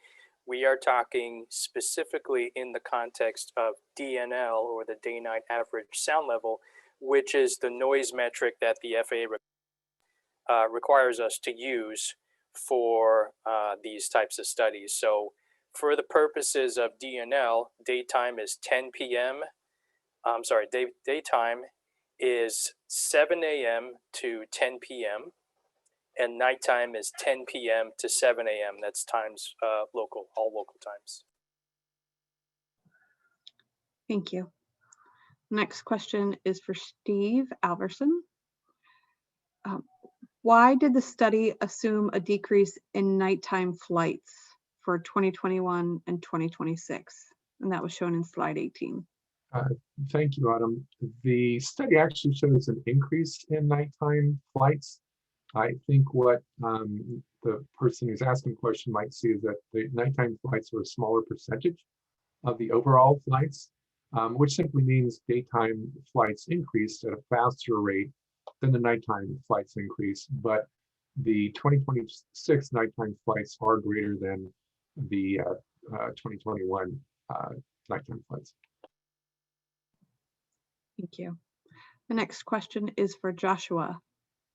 we are talking specifically in the context of DNL, or the day-night average sound level, which is the noise metric that the FAA requires us to use for these types of studies. So for the purposes of DNL, daytime is 10 p.m. I'm sorry, daytime is 7 a.m. to 10 p.m. and nighttime is 10 p.m. to 7 a.m. That's times local, all local times. Thank you. Next question is for Steve Alverson. Why did the study assume a decrease in nighttime flights for 2021 and 2026? And that was shown in slide 18. Thank you, Autumn. The study actually shows an increase in nighttime flights. I think what the person who's asking the question might see is that the nighttime flights are a smaller percentage of the overall flights, which simply means daytime flights increased at a faster rate than the nighttime flights increase. But the 2026 nighttime flights are greater than the 2021 nighttime flights. Thank you. The next question is for Joshua.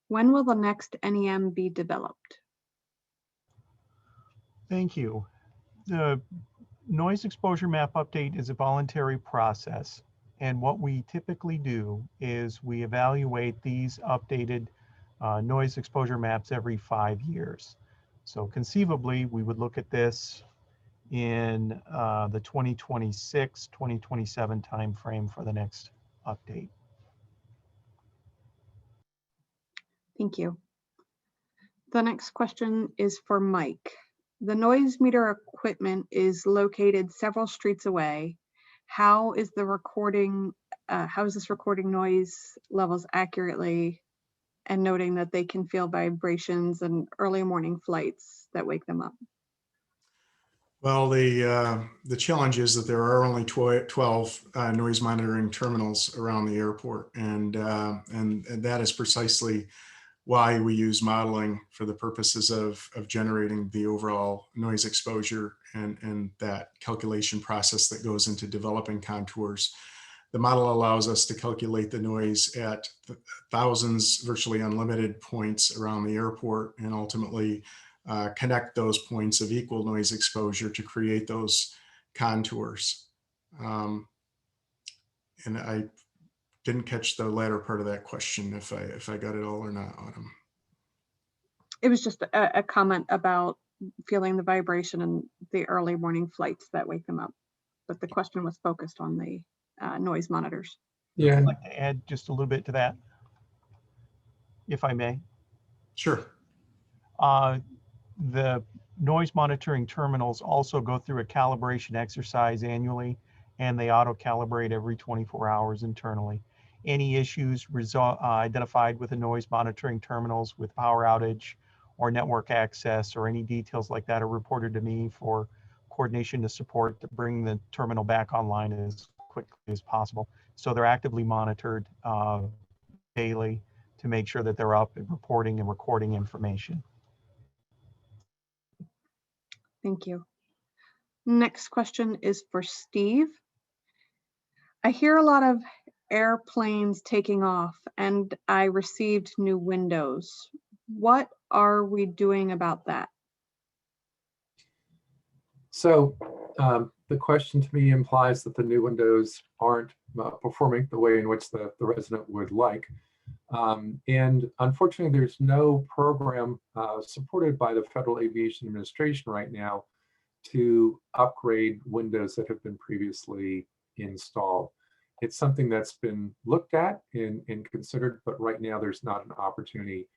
When will the next NEM be developed? Thank you. The noise exposure map update is a voluntary process. And what we typically do is we evaluate these updated noise exposure maps every 5 years. So conceivably, we would look at this in the 2026, 2027 timeframe for the next update. Thank you. The next question is for Mike. The noise meter equipment is located several streets away. How is this recording noise levels accurately, and noting that they can feel vibrations and early morning flights that wake them up? Well, the challenge is that there are only 12 noise monitoring terminals around the airport, and that is precisely why we use modeling for the purposes of generating the overall noise exposure and that calculation process that goes into developing contours. The model allows us to calculate the noise at thousands, virtually unlimited points around the airport, and ultimately connect those points of equal noise exposure to create those contours. And I didn't catch the latter part of that question, if I got it all or not, Autumn. It was just a comment about feeling the vibration and the early morning flights that wake them up. But the question was focused on the noise monitors. Yeah. I'd like to add just a little bit to that, if I may. Sure. The noise monitoring terminals also go through a calibration exercise annually, and they auto-calibrate every 24 hours internally. Any issues identified with the noise monitoring terminals with power outage or network access or any details like that are reported to me for coordination to support to bring the terminal back online as quickly as possible. So they're actively monitored daily to make sure that they're up and reporting and recording information. Thank you. Next question is for Steve. I hear a lot of airplanes taking off and I received new windows. What are we doing about that? So the question to me implies that the new windows aren't performing the way in which the resident would like. And unfortunately, there's no program supported by the Federal Aviation Administration right now to upgrade windows that have been previously installed. It's something that's been looked at and considered, but right now there's not an opportunity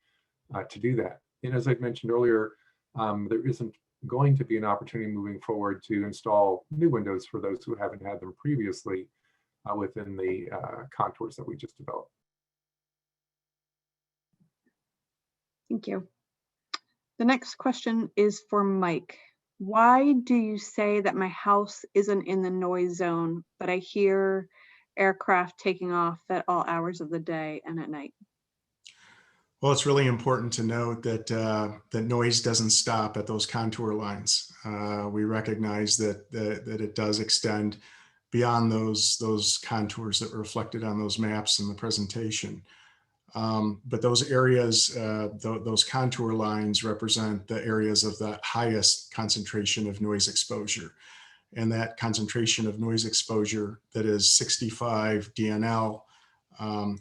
to do that. And as I mentioned earlier, there isn't going to be an opportunity moving forward to install new windows for those who haven't had them previously within the contours that we just developed. Thank you. The next question is for Mike. Why do you say that my house isn't in the noise zone, but I hear aircraft taking off at all hours of the day and at night? Well, it's really important to note that that noise doesn't stop at those contour lines. We recognize that it does extend beyond those contours that were reflected on those maps in the presentation. But those areas, those contour lines represent the areas of the highest concentration of noise exposure. And that concentration of noise exposure that is 65 dNL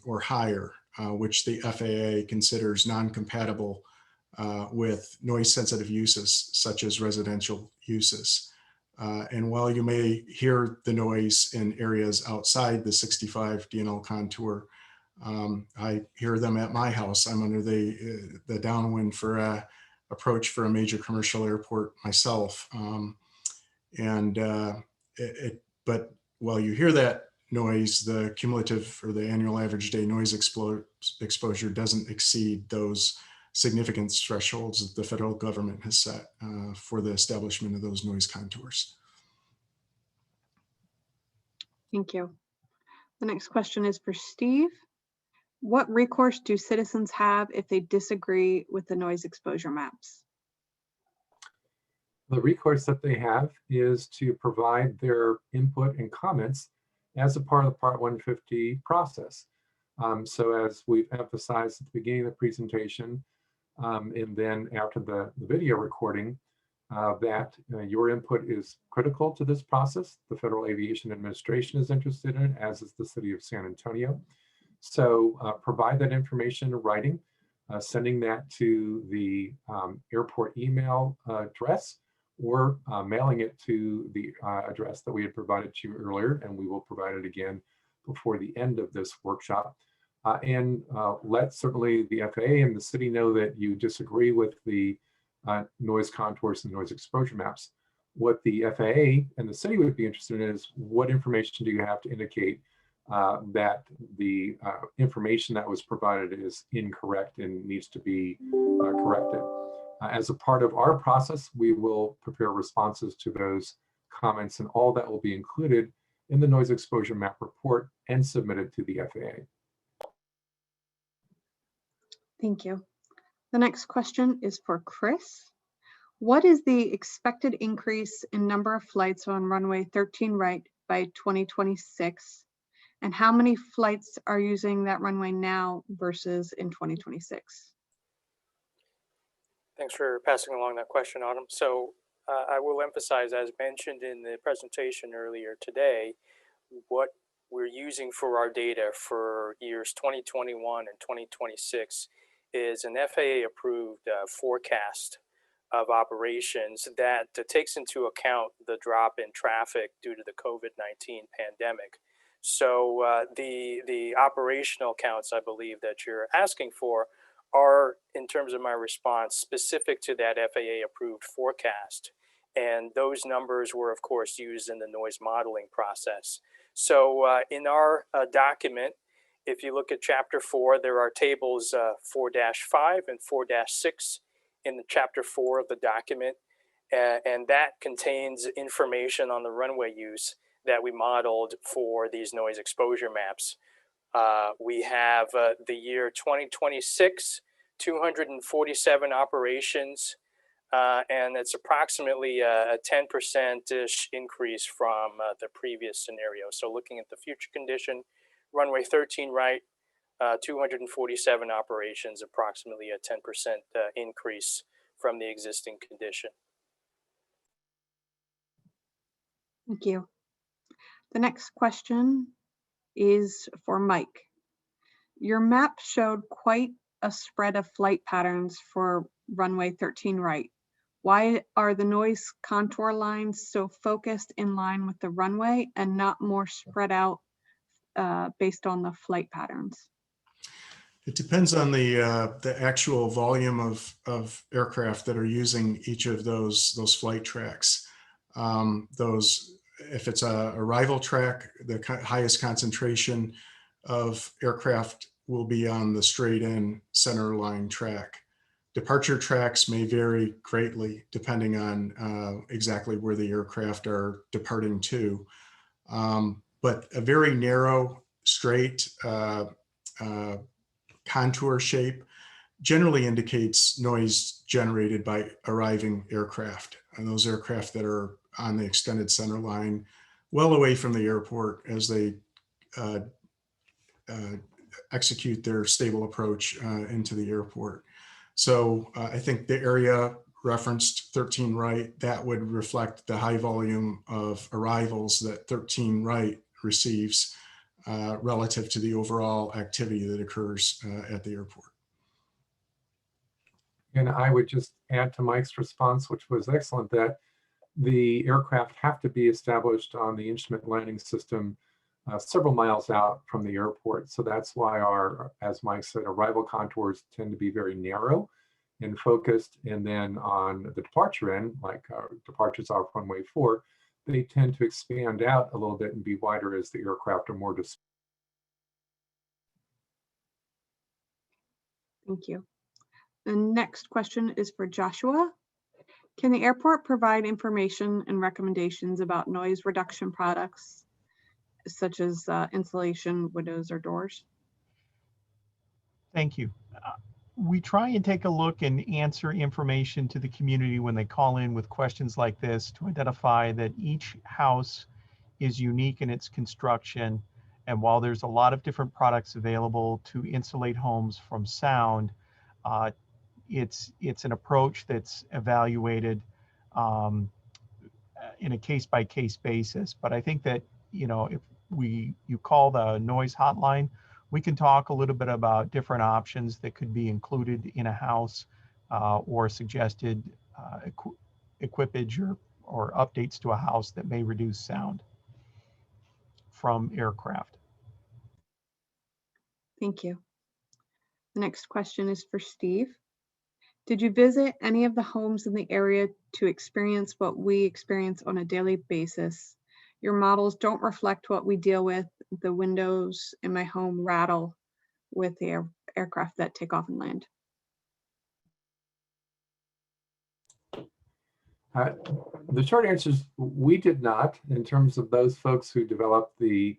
or higher, which the FAA considers non-compatible with noise-sensitive uses, such as residential uses. And while you may hear the noise in areas outside the 65 dNL contour, I hear them at my house. I'm under the downwind for approach for a major commercial airport myself. But while you hear that noise, the cumulative or the annual average day noise exposure doesn't exceed those significance thresholds that the federal government has set for the establishment of those noise contours. Thank you. The next question is for Steve. What recourse do citizens have if they disagree with the noise exposure maps? The recourse that they have is to provide their input and comments as a part of the Part 150 process. So as we've emphasized at the beginning of the presentation, and then after the video recording, that your input is critical to this process. The Federal Aviation Administration is interested in it, as is the City of San Antonio. So provide that information in writing, sending that to the airport email address, or mailing it to the address that we had provided to you earlier, and we will provide it again before the end of this workshop. And let certainly the FAA and the city know that you disagree with the noise contours and noise exposure maps. What the FAA and the city would be interested in is, what information do you have to indicate that the information that was provided is incorrect and needs to be corrected. As a part of our process, we will prepare responses to those comments, and all that will be included in the noise exposure map report and submitted to the FAA. Thank you. The next question is for Chris. What is the expected increase in number of flights on runway 13 right by 2026? And how many flights are using that runway now versus in 2026? Thanks for passing along that question, Autumn. So I will emphasize, as mentioned in the presentation earlier today, what we're using for our data for years 2021 and 2026 is an FAA-approved forecast of operations that takes into account the drop in traffic due to the COVID-19 pandemic. So the operational counts, I believe, that you're asking for are, in terms of my response, specific to that FAA-approved forecast. And those numbers were, of course, used in the noise modeling process. So in our document, if you look at Chapter 4, there are tables 4-5 and 4-6 in the chapter 4 of the document, and that contains information on the runway use that we modeled for these noise exposure maps. We have the year 2026, 247 operations, and it's approximately a 10%-ish increase from the previous scenario. So looking at the future condition, runway 13 right, 247 operations, approximately a 10% increase from the existing condition. Thank you. The next question is for Mike. Your map showed quite a spread of flight patterns for runway 13 right. Why are the noise contour lines so focused in line with the runway and not more spread out based on the flight patterns? It depends on the actual volume of aircraft that are using each of those flight tracks. If it's a arrival track, the highest concentration of aircraft will be on the straight in center line track. Departure tracks may vary greatly depending on exactly where the aircraft are departing to. But a very narrow, straight contour shape generally indicates noise generated by arriving aircraft, and those aircraft that are on the extended center line, well away from the airport as they execute their stable approach into the airport. So I think the area referenced 13 right, that would reflect the high volume of arrivals that 13 right receives relative to the overall activity that occurs at the airport. And I would just add to Mike's response, which was excellent, that the aircraft have to be established on the instrument landing system several miles out from the airport. So that's why our, as Mike said, arrival contours tend to be very narrow and focused. And then on the departure end, like departures off runway 4, they tend to expand out a little bit and be wider as the aircraft are more dispersed. Thank you. The next question is for Joshua. Can the airport provide information and recommendations about noise reduction products, such as insulation, windows, or doors? Thank you. We try and take a look and answer information to the community when they call in with questions like this to identify that each house is unique in its construction. And while there's a lot of different products available to insulate homes from sound, it's an approach that's evaluated in a case-by-case basis. But I think that, you know, if you call the noise hotline, we can talk a little bit about different options that could be included in a house or suggested equipage or updates to a house that may reduce sound from aircraft. Thank you. The next question is for Steve. Did you visit any of the homes in the area to experience what we experience on a daily basis? Your models don't reflect what we deal with. The windows in my home rattle with the aircraft that take off and land. The short answer is we did not. In terms of those folks who developed the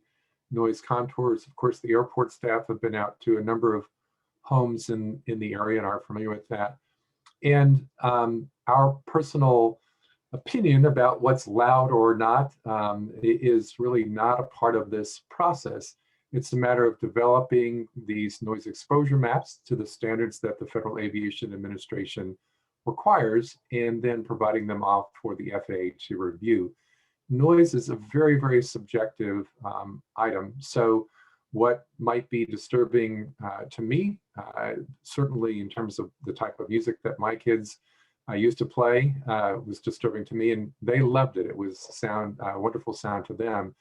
noise contours, of course, the airport staff have been out to a number of homes in the area and are familiar with that. And our personal opinion about what's loud or not is really not a part of this process. It's a matter of developing these noise exposure maps to the standards that the Federal Aviation Administration requires, and then providing them off for the FAA to review. Noise is a very, very subjective item. So what might be disturbing to me, certainly in terms of the type of music that my kids used to play, was disturbing to me, and they loved it. It was wonderful sound to them.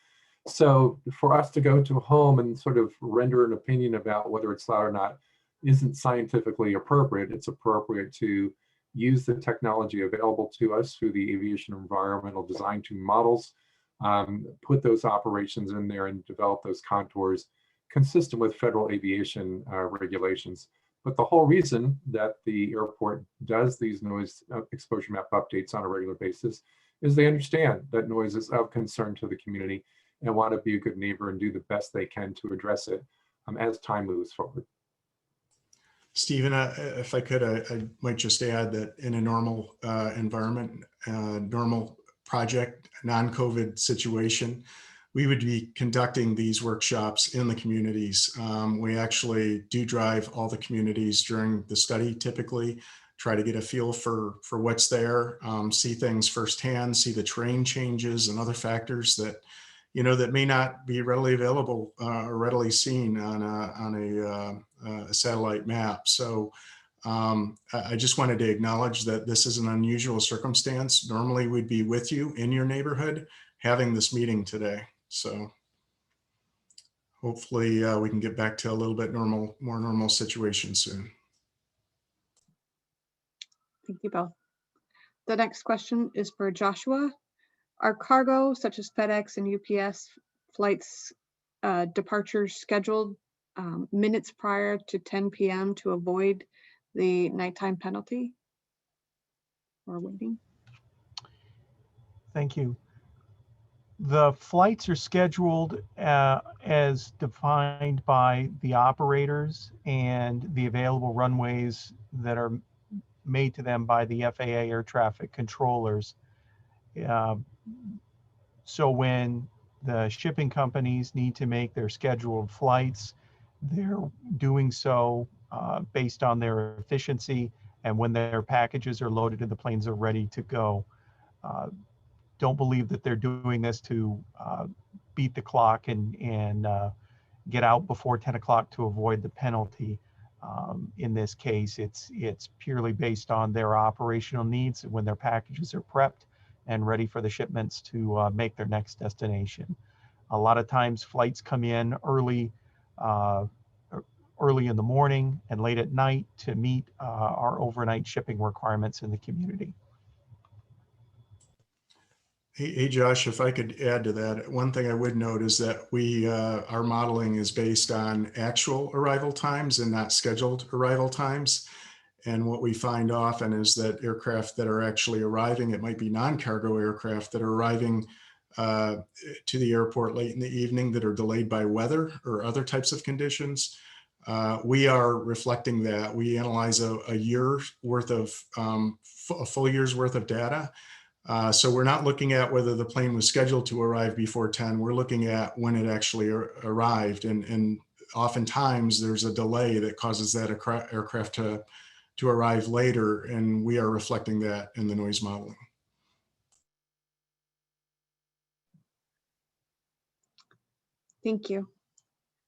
So for us to go to a home and sort of render an opinion about whether it's loud or not isn't scientifically appropriate. It's appropriate to use the technology available to us through the Aviation Environmental Design 2 models, put those operations in there and develop those contours consistent with federal aviation regulations. But the whole reason that the airport does these noise exposure map updates on a regular basis is they understand that noise is of concern to the community and want to be a good neighbor and do the best they can to address it as time moves forward. Stephen, if I could, I might just add that in a normal environment, normal project, non-COVID situation, we would be conducting these workshops in the communities. We actually do drive all the communities during the study, typically try to get a feel for what's there, see things firsthand, see the terrain changes and other factors that, you know, that may not be readily available or readily seen on a satellite map. So I just wanted to acknowledge that this is an unusual circumstance. Normally we'd be with you in your neighborhood having this meeting today. So hopefully we can get back to a little bit more normal situation soon. Thank you both. The next question is for Joshua. Are cargo such as FedEx and UPS flights departures scheduled minutes prior to 10 p.m. to avoid the nighttime penalty or waiting? Thank you. The flights are scheduled as defined by the operators and the available runways that are made to them by the FAA air traffic controllers. So when the shipping companies need to make their scheduled flights, they're doing so based on their efficiency and when their packages are loaded and the planes are ready to go. Don't believe that they're doing this to beat the clock and get out before 10 o'clock to avoid the penalty. In this case, it's purely based on their operational needs when their packages are prepped and ready for the shipments to make their next destination. A lot of times flights come in early in the morning and late at night to meet our overnight shipping requirements in the community. Hey, Josh, if I could add to that, one thing I would note is that our modeling is based on actual arrival times and not scheduled arrival times. And what we find often is that aircraft that are actually arriving, it might be non-cargo aircraft that are arriving to the airport late in the evening that are delayed by weather or other types of conditions. We are reflecting that. We analyze a year's worth of, a full year's worth of data. So we're not looking at whether the plane was scheduled to arrive before 10. We're looking at when it actually arrived. And oftentimes there's a delay that causes that aircraft to arrive later. And we are reflecting that in the noise modeling. Thank you.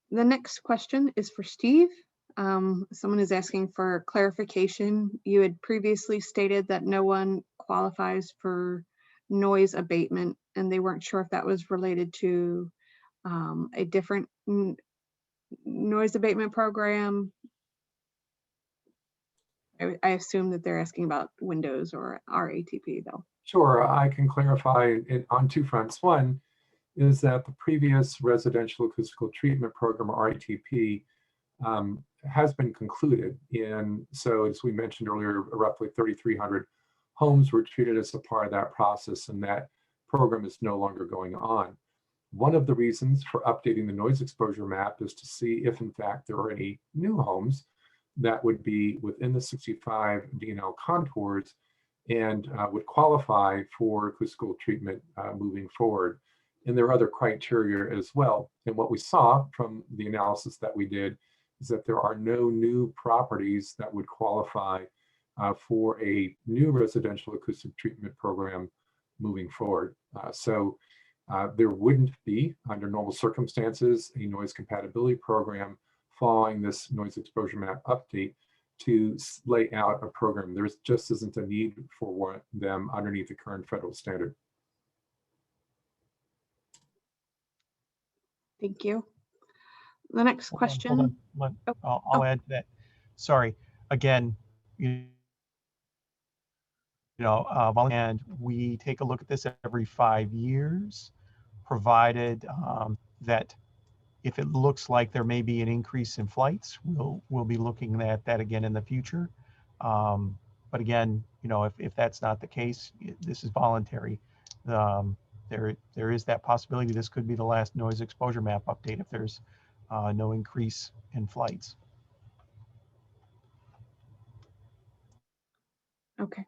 The next question is for Steve. Someone is asking for clarification. You had previously stated that no one qualifies for noise abatement, and they weren't sure if that was related to a different noise abatement program. I assume that they're asking about Windows or RATP though. Sure, I can clarify it on two fronts. One is that the previous residential acoustical treatment program, or RATP, has been concluded. And so, as we mentioned earlier, roughly 3,300 homes were treated as a part of that process, and that program is no longer going on. One of the reasons for updating the noise exposure map is to see if, in fact, there are any new homes that would be within the 65 DNL contours and would qualify for acoustical treatment moving forward. And there are other criteria as well. And what we saw from the analysis that we did is that there are no new properties that would qualify for a new residential acoustic treatment program moving forward. So there wouldn't be, under normal circumstances, a noise compatibility program following this noise exposure map update to lay out a program. There just isn't a need for them underneath the current federal standard. Thank you. The next question. Hold on. I'll add to that. Sorry. Again, and we take a look at this every 5 years, provided that If it looks like there may be an increase in flights, we'll be looking at that again in the future. But again, if that's not the case, this is voluntary. There is that possibility this could be the last noise exposure map update if there's no increase in flights. Okay,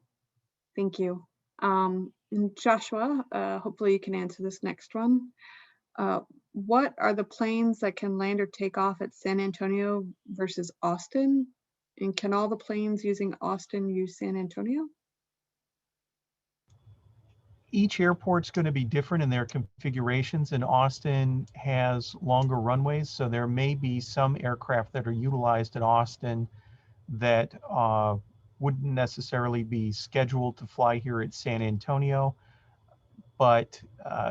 thank you. And Joshua, hopefully you can answer this next one. What are the planes that can land or take off at San Antonio versus Austin? And can all the planes using Austin use San Antonio? Each airport's going to be different in their configurations, and Austin has longer runways, so there may be some aircraft that are utilized in Austin that wouldn't necessarily be scheduled to fly here at San Antonio, but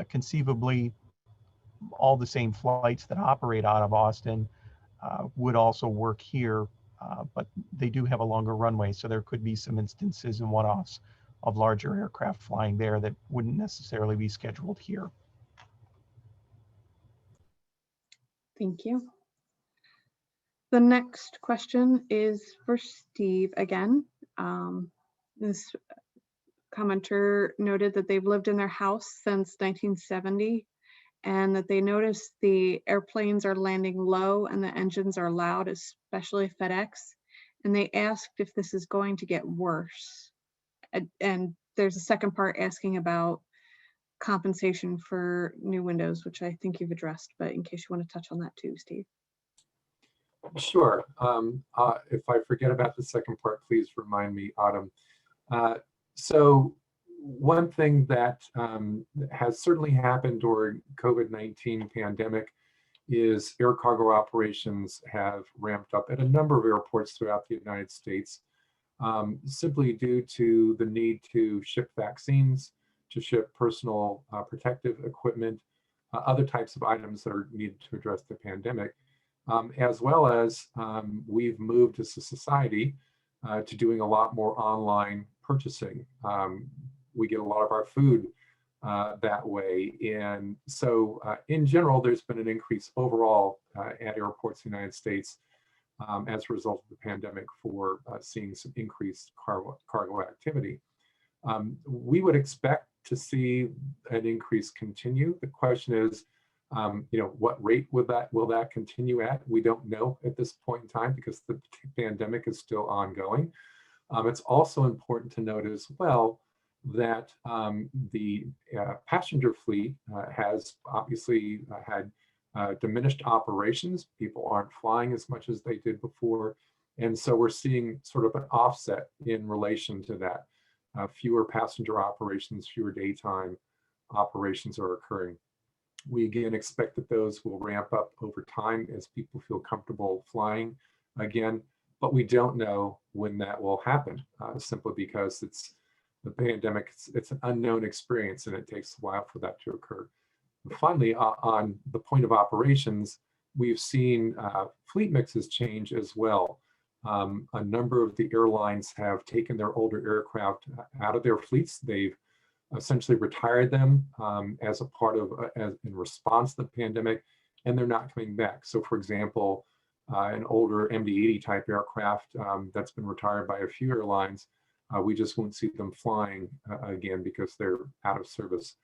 conceivably all the same flights that operate out of Austin would also work here, but they do have a longer runway, so there could be some instances and one-offs of larger aircraft flying there that wouldn't necessarily be scheduled here. Thank you. The next question is for Steve again. This commenter noted that they've lived in their house since 1970 and that they noticed the airplanes are landing low and the engines are loud, especially FedEx. And they asked if this is going to get worse. And there's a second part asking about compensation for new windows, which I think you've addressed, but in case you want to touch on that too, Steve. Sure. If I forget about the second part, please remind me, Autumn. So one thing that has certainly happened during COVID-19 pandemic is air cargo operations have ramped up at a number of airports throughout the United States, simply due to the need to ship vaccines, to ship personal protective equipment, other types of items that are needed to address the pandemic, as well as we've moved as a society to doing a lot more online purchasing. We get a lot of our food that way. And so in general, there's been an increase overall at airports in the United States as a result of the pandemic for seeing some increased cargo activity. We would expect to see an increase continue. The question is, what rate will that continue at? We don't know at this point in time because the pandemic is still ongoing. It's also important to note as well that the passenger fleet has obviously had diminished operations. People aren't flying as much as they did before. And so we're seeing sort of an offset in relation to that. Fewer passenger operations, fewer daytime operations are occurring. We again expect that those will ramp up over time as people feel comfortable flying again, but we don't know when that will happen, simply because it's the pandemic, it's an unknown experience and it takes a while for that to occur. And finally, on the point of operations, we've seen fleet mixes change as well. A number of the airlines have taken their older aircraft out of their fleets. They've essentially retired them as a part of, in response to the pandemic, and they're not coming back. So for example, an older MD-80 type aircraft that's been retired by a few airlines, we just won't see them flying again because they're out of service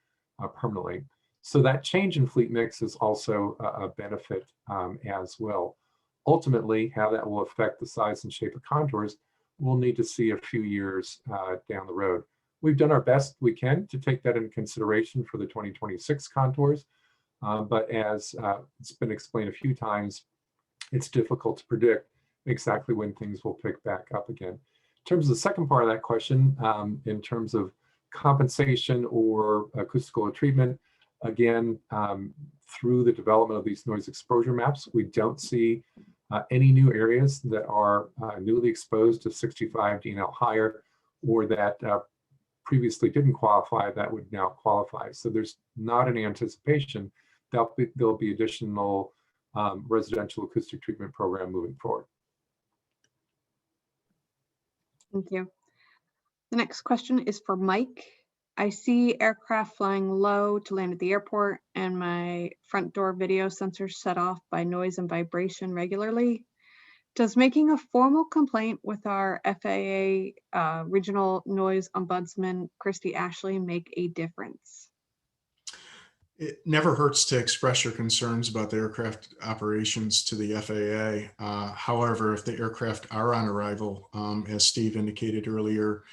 permanently. So that change in fleet mix is also a benefit as well. Ultimately, how that will affect the size and shape of contours, we'll need to see a few years down the road. We've done our best we can to take that into consideration for the 2026 contours, but as it's been explained a few times, it's difficult to predict exactly when things will pick back up again. In terms of the second part of that question, in terms of compensation or acoustical treatment, again, through the development of these noise exposure maps, we don't see any new areas that are newly exposed to 65 dL higher or that previously didn't qualify that would now qualify. So there's not an anticipation that there'll be additional residential acoustic treatment program moving forward. Thank you. The next question is for Mike. I see aircraft flying low to land at the airport, and my front door video sensors set off by noise and vibration regularly. Does making a formal complaint with our FAA Regional Noise Ombudsman, Christy Ashley, make a difference? It never hurts to express your concerns about the aircraft operations to the FAA. However, if the aircraft are on arrival, as Steve indicated earlier,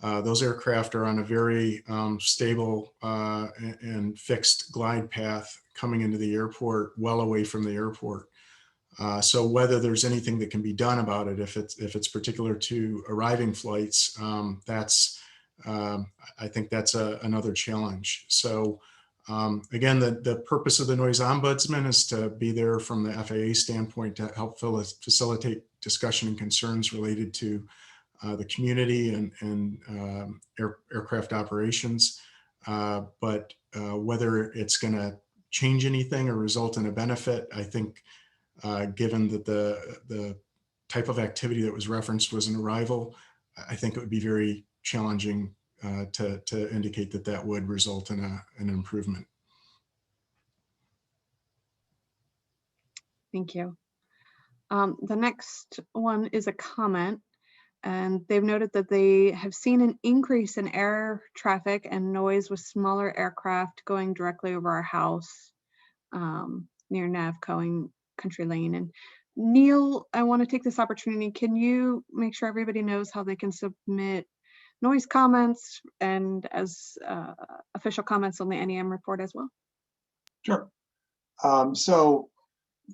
those aircraft are on a very stable and fixed glide path coming into the airport, well away from the airport. So whether there's anything that can be done about it, if it's particular to arriving flights, I think that's another challenge. So again, the purpose of the Noise Ombudsman is to be there from the FAA standpoint to help facilitate discussion and concerns related to the community and aircraft operations. But whether it's going to change anything or result in a benefit, I think given that the type of activity that was referenced was an arrival, I think it would be very challenging to indicate that that would result in an improvement. Thank you. The next one is a comment, and they've noted that they have seen an increase in air traffic and noise with smaller aircraft going directly over our house near Navco and Country Lane. And Neil, I want to take this opportunity. Can you make sure everybody knows how they can submit noise comments and as official comments on the NEM report as well? Sure. So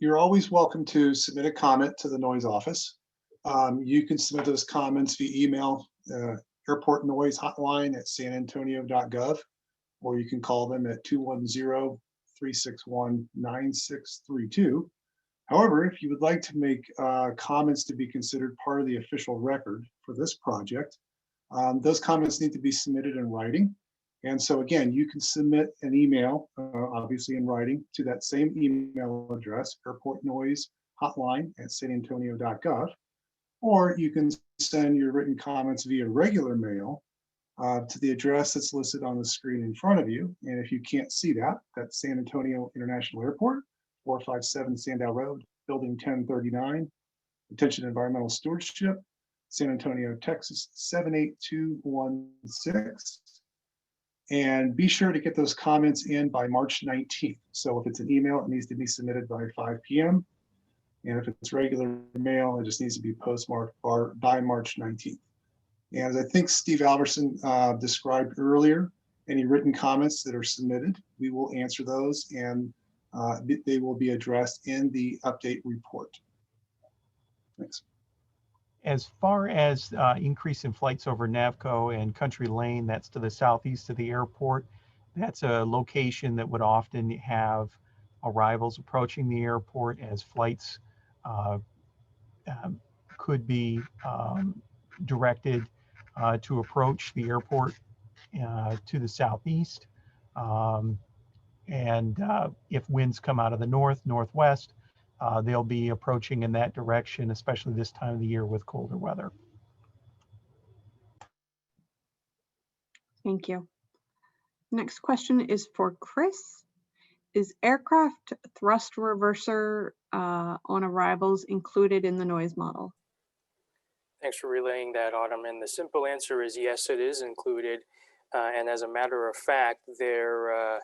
you're always welcome to submit a comment to the noise office. You can submit those comments via email, airport noise hotline at sanantonio.gov, or you can call them at 210-361-9632. However, if you would like to make comments to be considered part of the official record for this project, those comments need to be submitted in writing. And so again, you can submit an email, obviously in writing, to that same email address, airportnoisehotline@sanantonio.gov, or you can send your written comments via regular mail to the address that's listed on the screen in front of you. And if you can't see that, that's San Antonio International Airport, 457 Sandow Road, Building 1039, Attention Environmental Stewardship, San Antonio, Texas, 78216. And be sure to get those comments in by March 19th. So if it's an email, it needs to be submitted by 5 p.m. And if it's regular mail, it just needs to be postmarked by March 19th. And as I think Steve Alberson described earlier, any written comments that are submitted, we will answer those, and they will be addressed in the update report. Thanks. As far as increase in flights over Navco and Country Lane, that's to the southeast of the airport. That's a location that would often have arrivals approaching the airport as flights could be directed to approach the airport to the southeast. If winds come out of the northwest, they'll be approaching in that direction, especially this time of the year with colder weather. Thank you. Next question is for Chris. Is aircraft thrust reverser on arrivals included in the noise model? Thanks for relaying that, Autumn. And the simple answer is yes, it is included. And as a matter of fact, there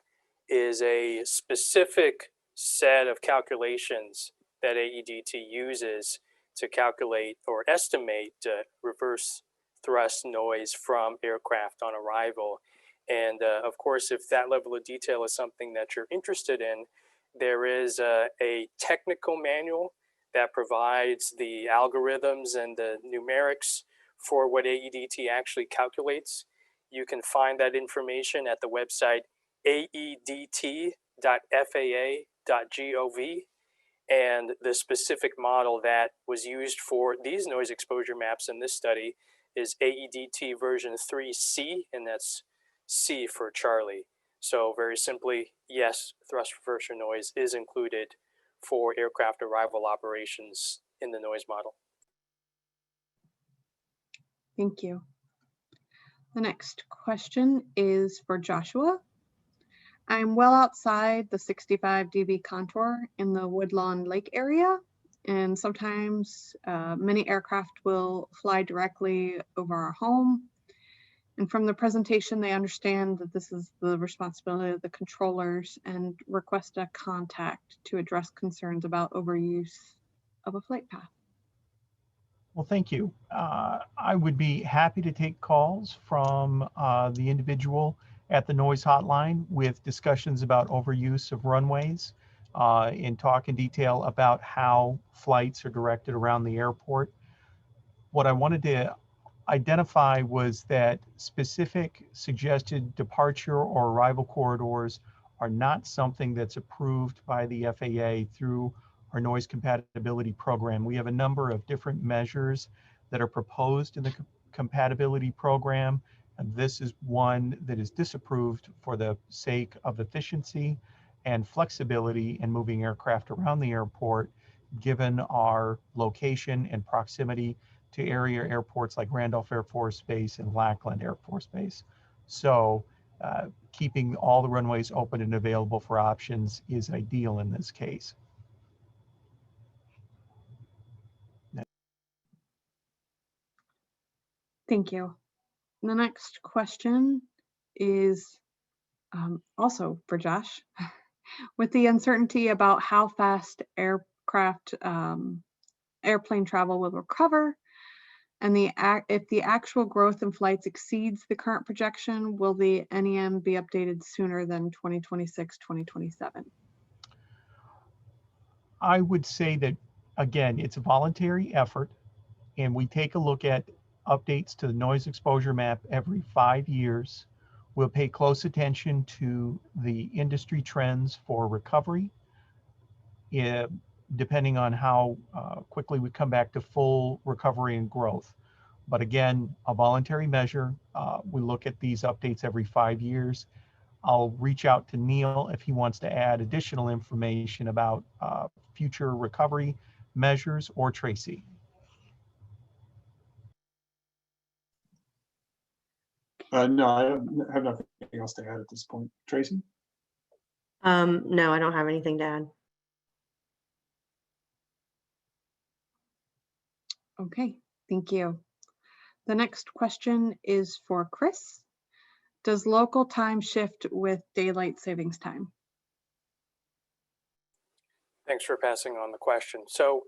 is a specific set of calculations that AEDT uses to calculate or estimate reverse thrust noise from aircraft on arrival. And of course, if that level of detail is something that you're interested in, there is a technical manual that provides the algorithms and the numerics for what AEDT actually calculates. You can find that information at the website aedt.faa.gov. And the specific model that was used for these noise exposure maps in this study is AEDT version 3C, and that's C for Charlie. So very simply, yes, thrust reverser noise is included for aircraft arrival operations in the noise model. Thank you. The next question is for Joshua. I'm well outside the 65 dB contour in the Woodlawn Lake area, and sometimes many aircraft will fly directly over our home. And from the presentation, they understand that this is the responsibility of the controllers and request a contact to address concerns about overuse of a flight path. Well, thank you. I would be happy to take calls from the individual at the noise hotline with discussions about overuse of runways and talk in detail about how flights are directed around the airport. What I wanted to identify was that specific suggested departure or arrival corridors are not something that's approved by the FAA through our noise compatibility program. We have a number of different measures that are proposed in the compatibility program, and this is one that is disapproved for the sake of efficiency and flexibility in moving aircraft around the airport, given our location and proximity to area airports like Randolph Air Force Base and Lackland Air Force Base. So keeping all the runways open and available for options is ideal in this case. Thank you. The next question is also for Josh. With the uncertainty about how fast airplane travel will recover, and if the actual growth in flights exceeds the current projection, will the NEM be updated sooner than 2026, 2027? I would say that, again, it's a voluntary effort, and we take a look at updates to the noise exposure map every 5 years. We'll pay close attention to the industry trends for recovery, depending on how quickly we come back to full recovery and growth. But again, a voluntary measure. We look at these updates every 5 years. I'll reach out to Neil if he wants to add additional information about future recovery measures, or Tracy. No, I don't have nothing else to add at this point. Tracy? No, I don't have anything to add. Okay, thank you. The next question is for Chris. Does local time shift with daylight savings time? Thanks for passing on the question. So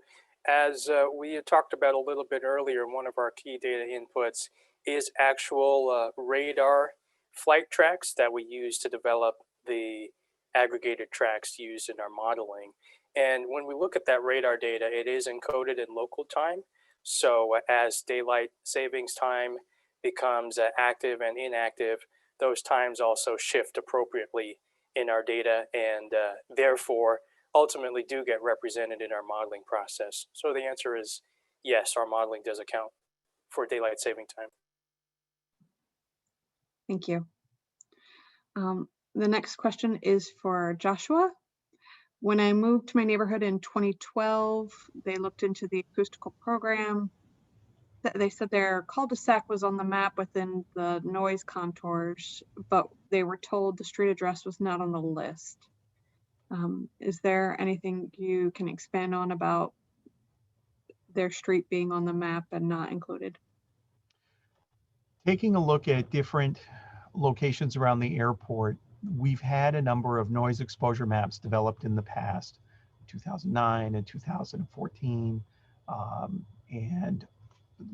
as we had talked about a little bit earlier, one of our key data inputs is actual radar flight tracks that we use to develop the aggregated tracks used in our modeling. And when we look at that radar data, it is encoded in local time. So as daylight savings time becomes active and inactive, those times also shift appropriately in our data, and therefore ultimately do get represented in our modeling process. So the answer is yes, our modeling does account for daylight saving time. Thank you. The next question is for Joshua. When I moved to my neighborhood in 2012, they looked into the acoustical program. They said their cul-de-sac was on the map within the noise contours, but they were told the street address was not on the list. Is there anything you can expand on about their street being on the map and not included? Taking a look at different locations around the airport, we've had a number of noise exposure maps developed in the past, 2009 and 2014. And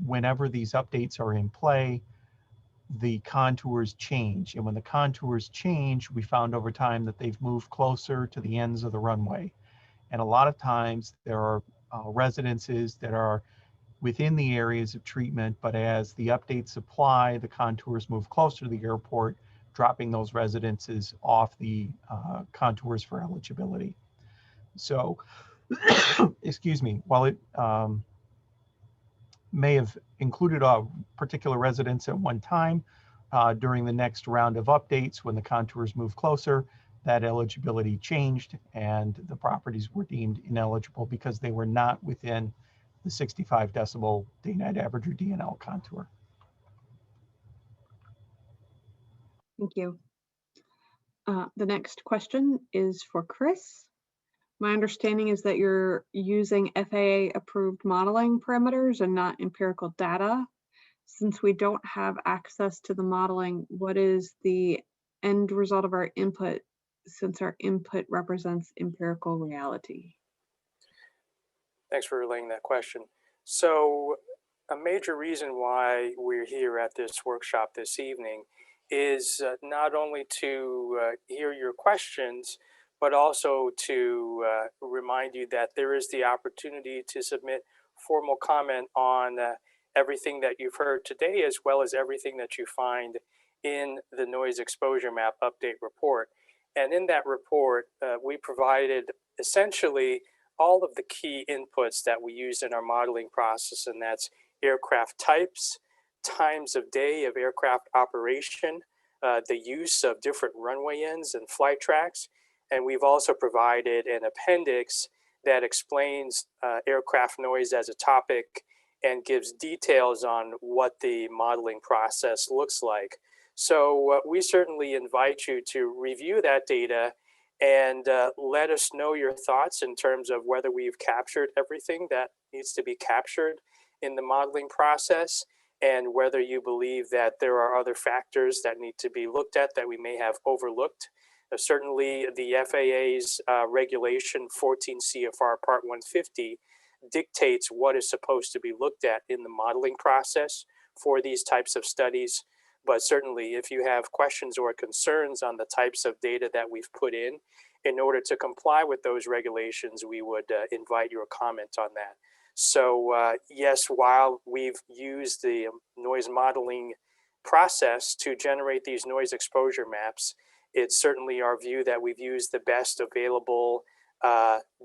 whenever these updates are in play, the contours change. And when the contours change, we found over time that they've moved closer to the ends of the runway. And a lot of times there are residences that are within the areas of treatment, but as the updates apply, the contours move closer to the airport, dropping those residences off the contours for eligibility. So, excuse me, while it may have included a particular residence at one time, during the next round of updates, when the contours move closer, that eligibility changed and the properties were deemed ineligible because they were not within the 65 decibel day-night average or DNL contour. Thank you. The next question is for Chris. My understanding is that you're using FAA-approved modeling parameters and not empirical data. Since we don't have access to the modeling, what is the end result of our input, since our input represents empirical reality? Thanks for relaying that question. So a major reason why we're here at this workshop this evening is not only to hear your questions, but also to remind you that there is the opportunity to submit formal comment on everything that you've heard today, as well as everything that you find in the noise exposure map update report. And in that report, we provided essentially all of the key inputs that we use in our modeling process, and that's aircraft types, times of day of aircraft operation, the use of different runway ends and flight tracks. And we've also provided an appendix that explains aircraft noise as a topic and gives details on what the modeling process looks like. So we certainly invite you to review that data and let us know your thoughts in terms of whether we've captured everything that needs to be captured in the modeling process, and whether you believe that there are other factors that need to be looked at that we may have overlooked. Certainly the FAA's regulation 14 CFR Part 150 dictates what is supposed to be looked at in the modeling process for these types of studies. But certainly if you have questions or concerns on the types of data that we've put in order to comply with those regulations, we would invite your comment on that. So yes, while we've used the noise modeling process to generate these noise exposure maps, it's certainly our view that we've used the best available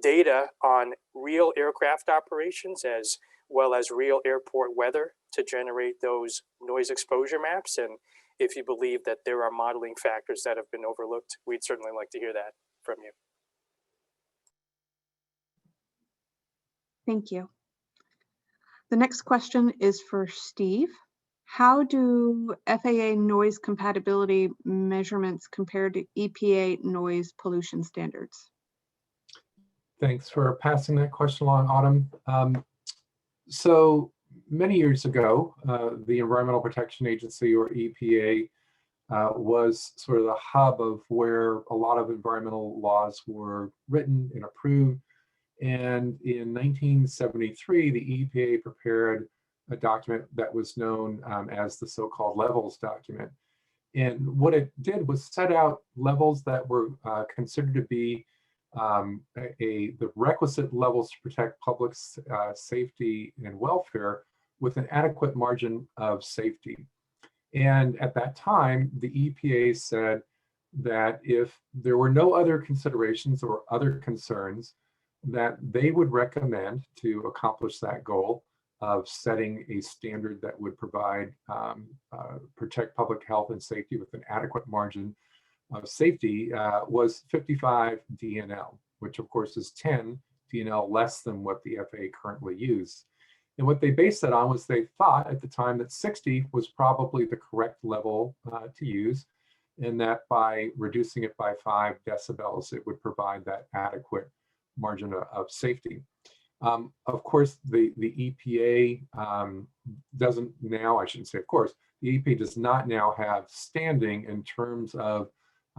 data on real aircraft operations as well as real airport weather to generate those noise exposure maps. And if you believe that there are modeling factors that have been overlooked, we'd certainly like to hear that from you. Thank you. The next question is for Steve. How do FAA noise compatibility measurements compare to EPA noise pollution standards? Thanks for passing that question along, Autumn. So many years ago, the Environmental Protection Agency, or EPA, was sort of the hub of where a lot of environmental laws were written and approved. And in 1973, the EPA prepared a document that was known as the so-called levels document. And what it did was set out levels that were considered to be the requisite levels to protect public safety and welfare with an adequate margin of safety. And at that time, the EPA said that if there were no other considerations or other concerns, that they would recommend to accomplish that goal of setting a standard that would provide, protect public health and safety with an adequate margin of safety was 55 DNL, which of course is 10 DNL less than what the FAA currently uses. And what they based that on was they thought at the time that 60 was probably the correct level to use, and that by reducing it by 5 decibels, it would provide that adequate margin of safety. Of course, the EPA doesn't now, I shouldn't say of course, the EPA does not now have standing in terms of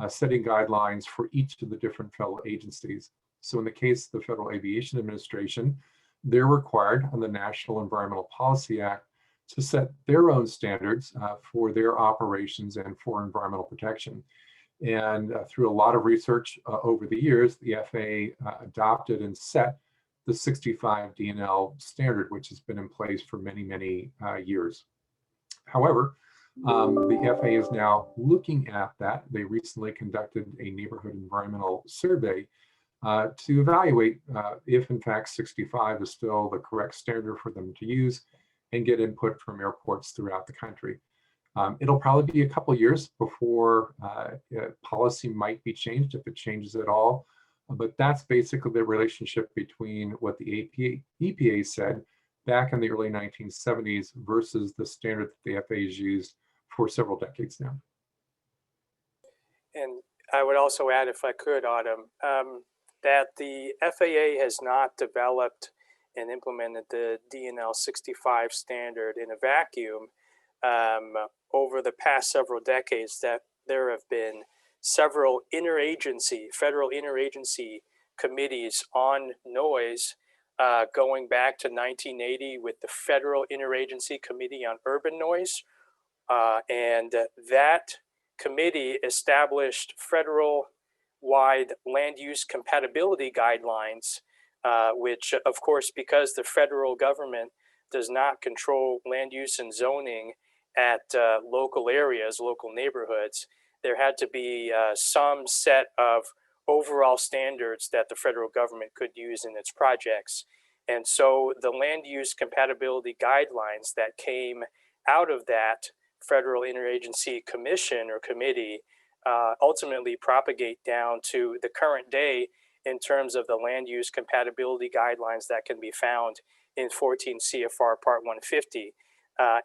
setting guidelines for each of the different federal agencies. So in the case of the Federal Aviation Administration, they're required on the National Environmental Policy Act to set their own standards for their operations and for environmental protection. And through a lot of research over the years, the FAA adopted and set the 65 DNL standard, which has been in place for many, many years. However, the FAA is now looking at that. They recently conducted a neighborhood environmental survey to evaluate if in fact 65 is still the correct standard for them to use and get input from airports throughout the country. It'll probably be a couple years before policy might be changed, if it changes at all. But that's basically the relationship between what the EPA said back in the early 1970s versus the standard that the FAA has used for several decades now. I would also add, if I could, Autumn, that the FAA has not developed and implemented the DNL 65 standard in a vacuum. Over the past several decades, that there have been several federal interagency committees on noise, going back to 1980 with the Federal Interagency Committee on Urban Noise. And that committee established federal-wide land use compatibility guidelines, which, of course, because the federal government does not control land use and zoning at local areas, local neighborhoods, there had to be some set of overall standards that the federal government could use in its projects. And so the land use compatibility guidelines that came out of that Federal Interagency Commission or committee ultimately propagate down to the current day in terms of the land use compatibility guidelines that can be found in 14 CFR Part 150.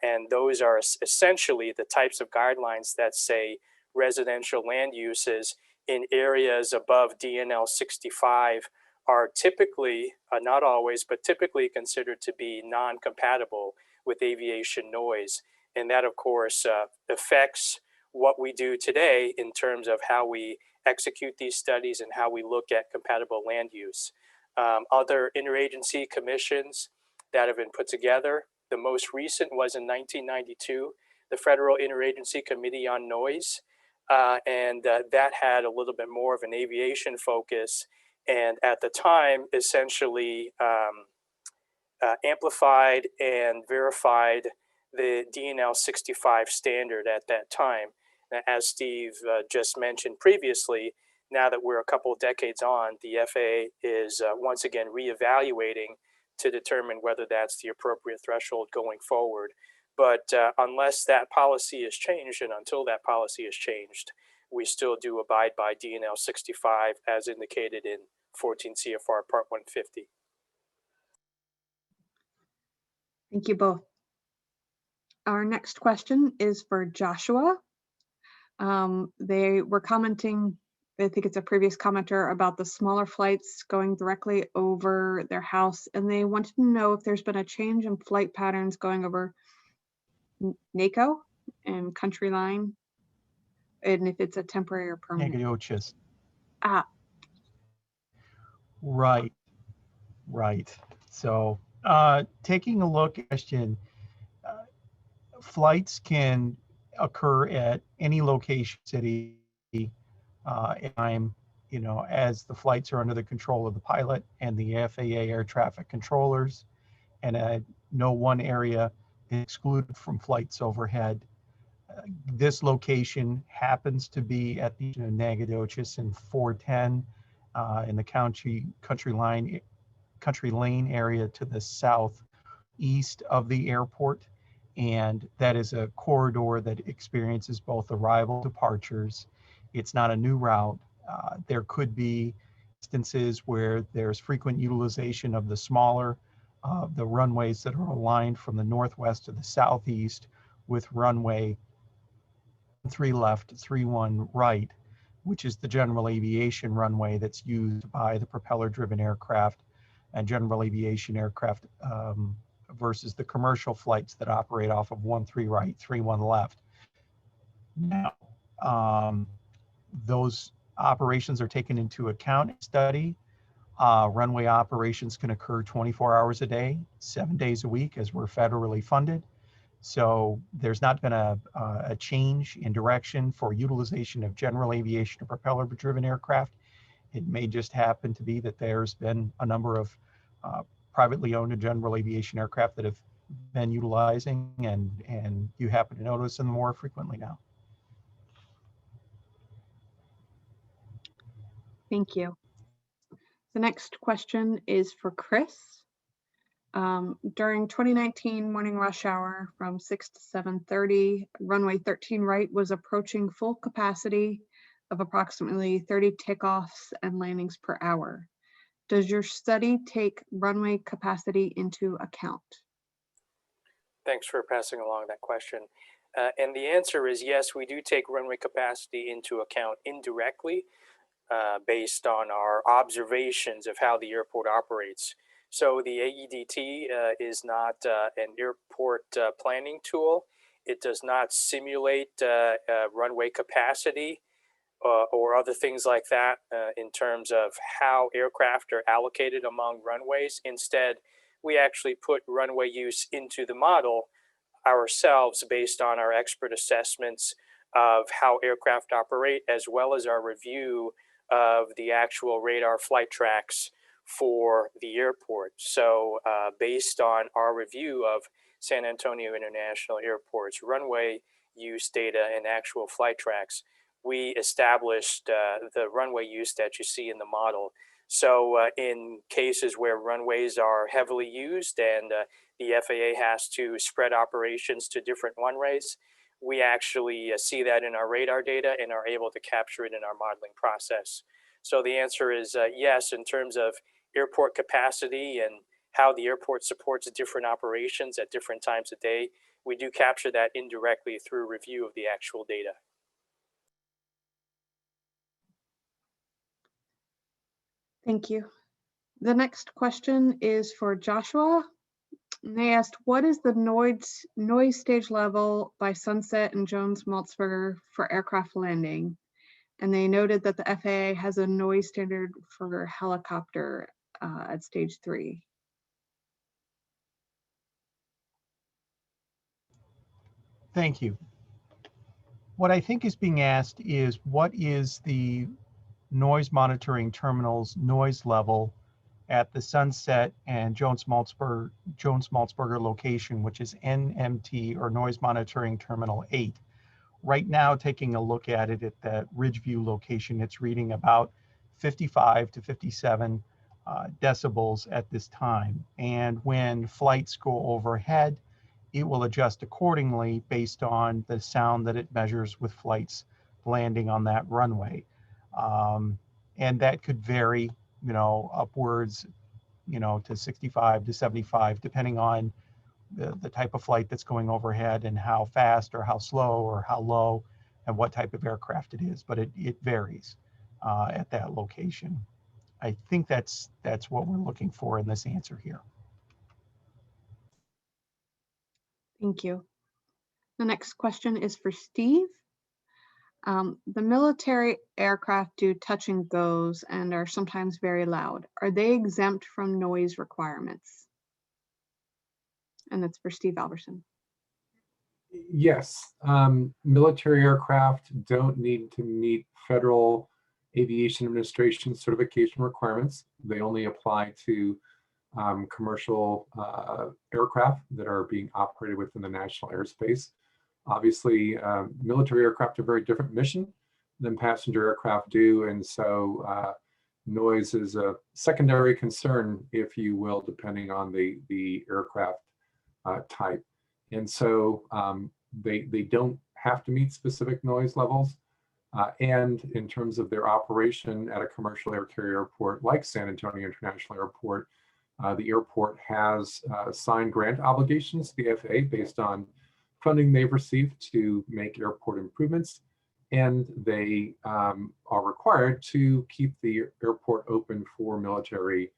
And those are essentially the types of guidelines that say residential land uses in areas above DNL 65 are typically, not always, but typically considered to be non-compatible with aviation noise. And that, of course, affects what we do today in terms of how we execute these studies and how we look at compatible land use. Other interagency commissions that have been put together, the most recent was in 1992, the Federal Interagency Committee on Noise. And that had a little bit more of an aviation focus. And at the time, essentially amplified and verified the DNL 65 standard at that time. As Steve just mentioned previously, now that we're a couple of decades on, the FAA is once again reevaluating to determine whether that's the appropriate threshold going forward. But unless that policy is changed, and until that policy is changed, we still do abide by DNL 65 as indicated in 14 CFR Part 150. Thank you both. Our next question is for Joshua. They were commenting, I think it's a previous commenter, about the smaller flights going directly over their house, and they wanted to know if there's been a change in flight patterns going over NACO and Country Line, and if it's a temporary or permanent. Nacogdoches. Right. Right. So taking a look at the question, flights can occur at any location, city, time, as the flights are under the control of the pilot and the FAA air traffic controllers, and no one area is excluded from flights overhead. This location happens to be at the Nacogdoches in 410 in the country lane area to the southeast of the airport. And that is a corridor that experiences both arrival and departures. It's not a new route. There could be instances where there's frequent utilization of the smaller, the runways that are aligned from the northwest to the southeast with runway 3 left, 31 right, which is the general aviation runway that's used by the propeller-driven aircraft and general aviation aircraft versus the commercial flights that operate off of 1-3 right, 3-1 left. Now, those operations are taken into account in study. Runway operations can occur 24 hours a day, 7 days a week, as we're federally funded. So there's not been a change in direction for utilization of general aviation or propeller-driven aircraft. It may just happen to be that there's been a number of privately owned and general aviation aircraft that have been utilizing, and you happen to notice them more frequently now. Thank you. The next question is for Chris. During 2019 morning rush hour from 6 to 7:30, runway 13 right was approaching full capacity of approximately 30 takeoffs and landings per hour. Does your study take runway capacity into account? Thanks for passing along that question. And the answer is yes, we do take runway capacity into account indirectly based on our observations of how the airport operates. So the AEDT is not an airport planning tool. It does not simulate runway capacity or other things like that in terms of how aircraft are allocated among runways. Instead, we actually put runway use into the model ourselves based on our expert assessments of how aircraft operate, as well as our review of the actual radar flight tracks for the airport. So based on our review of San Antonio International Airport's runway use data and actual flight tracks, we established the runway use that you see in the model. So in cases where runways are heavily used and the FAA has to spread operations to different runways, we actually see that in our radar data and are able to capture it in our modeling process. So the answer is yes, in terms of airport capacity and how the airport supports different operations at different times of day, we do capture that indirectly through review of the actual data. Thank you. The next question is for Joshua. And they asked, what is the noise stage level by Sunset and Jones-Maltzberger for aircraft landing? And they noted that the FAA has a noise standard for helicopter at stage 3. Thank you. What I think is being asked is, what is the noise monitoring terminal's noise level at the Sunset and Jones-Maltzberger location, which is NMT, or Noise Monitoring Terminal 8. Right now, taking a look at it at that Ridgeview location, it's reading about 55 to 57 decibels at this time. And when flights go overhead, it will adjust accordingly based on the sound that it measures with flights landing on that runway. And that could vary, upwards, to 65 to 75, depending on the type of flight that's going overhead and how fast or how slow or how low and what type of aircraft it is, but it varies at that location. I think that's what we're looking for in this answer here. Thank you. The next question is for Steve. The military aircraft do touch and goes and are sometimes very loud. Are they exempt from noise requirements? And that's for Steve Alberson. Yes, military aircraft don't need to meet Federal Aviation Administration certification requirements. They only apply to commercial aircraft that are being operated within the national airspace. Obviously, military aircraft have a very different mission than passenger aircraft do, and so noise is a secondary concern, if you will, depending on the aircraft type. And so they don't have to meet specific noise levels. And in terms of their operation at a commercial air carrier airport like San Antonio International Airport, the airport has signed grant obligations to the FAA based on funding they've received to make airport improvements. And they are required to keep the airport open for military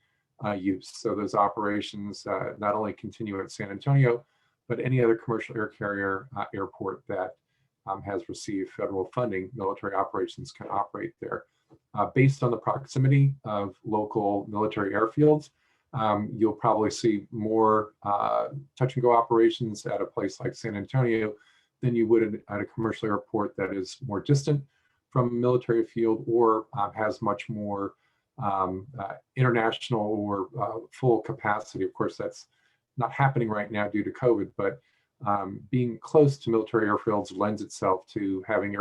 use. So those operations not only continue at San Antonio, but any other commercial air carrier airport that has received federal funding, military operations can operate there. Based on the proximity of local military airfields, you'll probably see more touch and go operations at a place like San Antonio than you would at a commercial airport that is more distant from a military field or has much more international or full capacity. Of course, that's not happening right now due to COVID, but being close to military airfields lends itself to having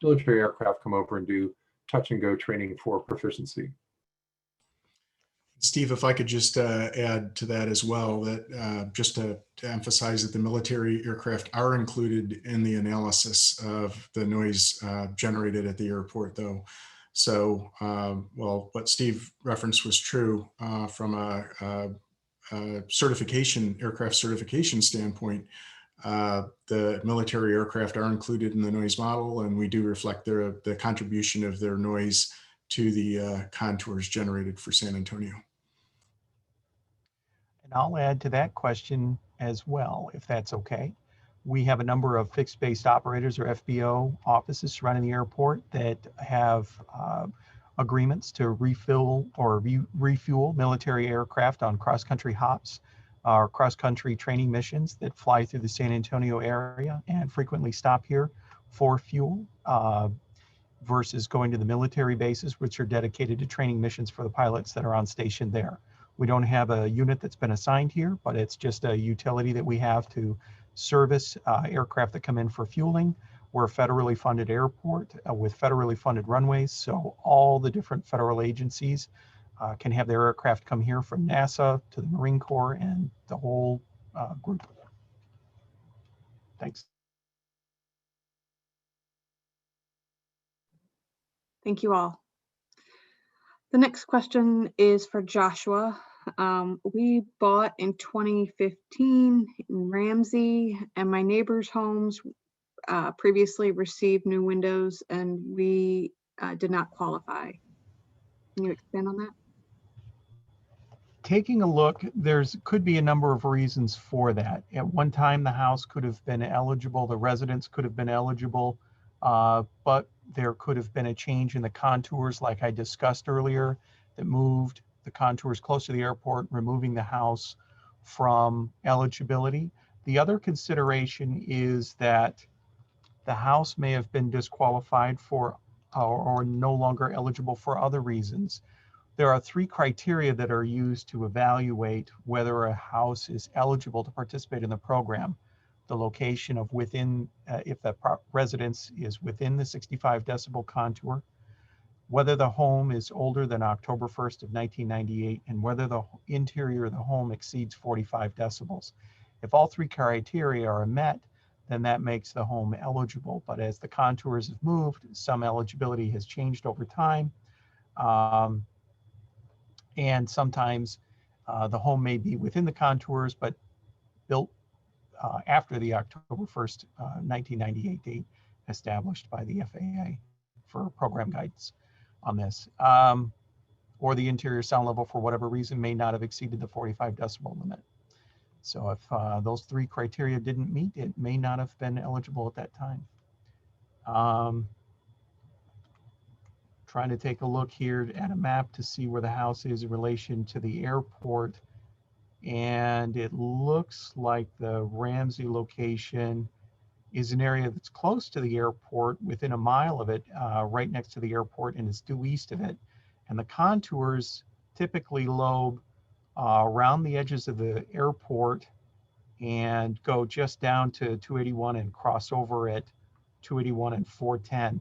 military aircraft come over and do touch and go training for proficiency. Steve, if I could just add to that as well, that just to emphasize that the military aircraft are included in the analysis of the noise generated at the airport, though. So, well, what Steve referenced was true from a aircraft certification standpoint. The military aircraft are included in the noise model, and we do reflect the contribution of their noise to the contours generated for San Antonio. And I'll add to that question as well, if that's okay. We have a number of fixed-based operators or FBO offices surrounding the airport that have agreements to refill or refuel military aircraft on cross-country hops or cross-country training missions that fly through the San Antonio area and frequently stop here for fuel versus going to the military bases, which are dedicated to training missions for the pilots that are on station there. We don't have a unit that's been assigned here, but it's just a utility that we have to service aircraft that come in for fueling. We're a federally funded airport with federally funded runways, so all the different federal agencies can have their aircraft come here, from NASA to the Marine Corps and the whole group. Thanks. Thank you all. The next question is for Joshua. We bought in 2015 in Ramsey, and my neighbors' homes previously received new windows, and we did not qualify. Can you expand on that? Taking a look, could be a number of reasons for that. At one time, the house could have been eligible, the residents could have been eligible, but there could have been a change in the contours, like I discussed earlier, that moved the contours close to the airport, removing the house from eligibility. The other consideration is that the house may have been disqualified for or no longer eligible for other reasons. There are 3 criteria that are used to evaluate whether a house is eligible to participate in the program. The location of within, if the residence is within the 65 decibel contour, whether the home is older than October 1st of 1998, and whether the interior of the home exceeds 45 decibels. If all 3 criteria are met, then that makes the home eligible. But as the contours have moved, some eligibility has changed over time. And sometimes the home may be within the contours, but built after the October 1st, 1998 date established by the FAA for program guidance on this. Or the interior sound level, for whatever reason, may not have exceeded the 45 decibel limit. So if those 3 criteria didn't meet, it may not have been eligible at that time. Trying to take a look here at a map to see where the house is in relation to the airport. And it looks like the Ramsey location is an area that's close to the airport, within a mile of it, right next to the airport, and is due east of it. And the contours typically lobe around the edges of the airport and go just down to 281 and cross over at 281 and 410.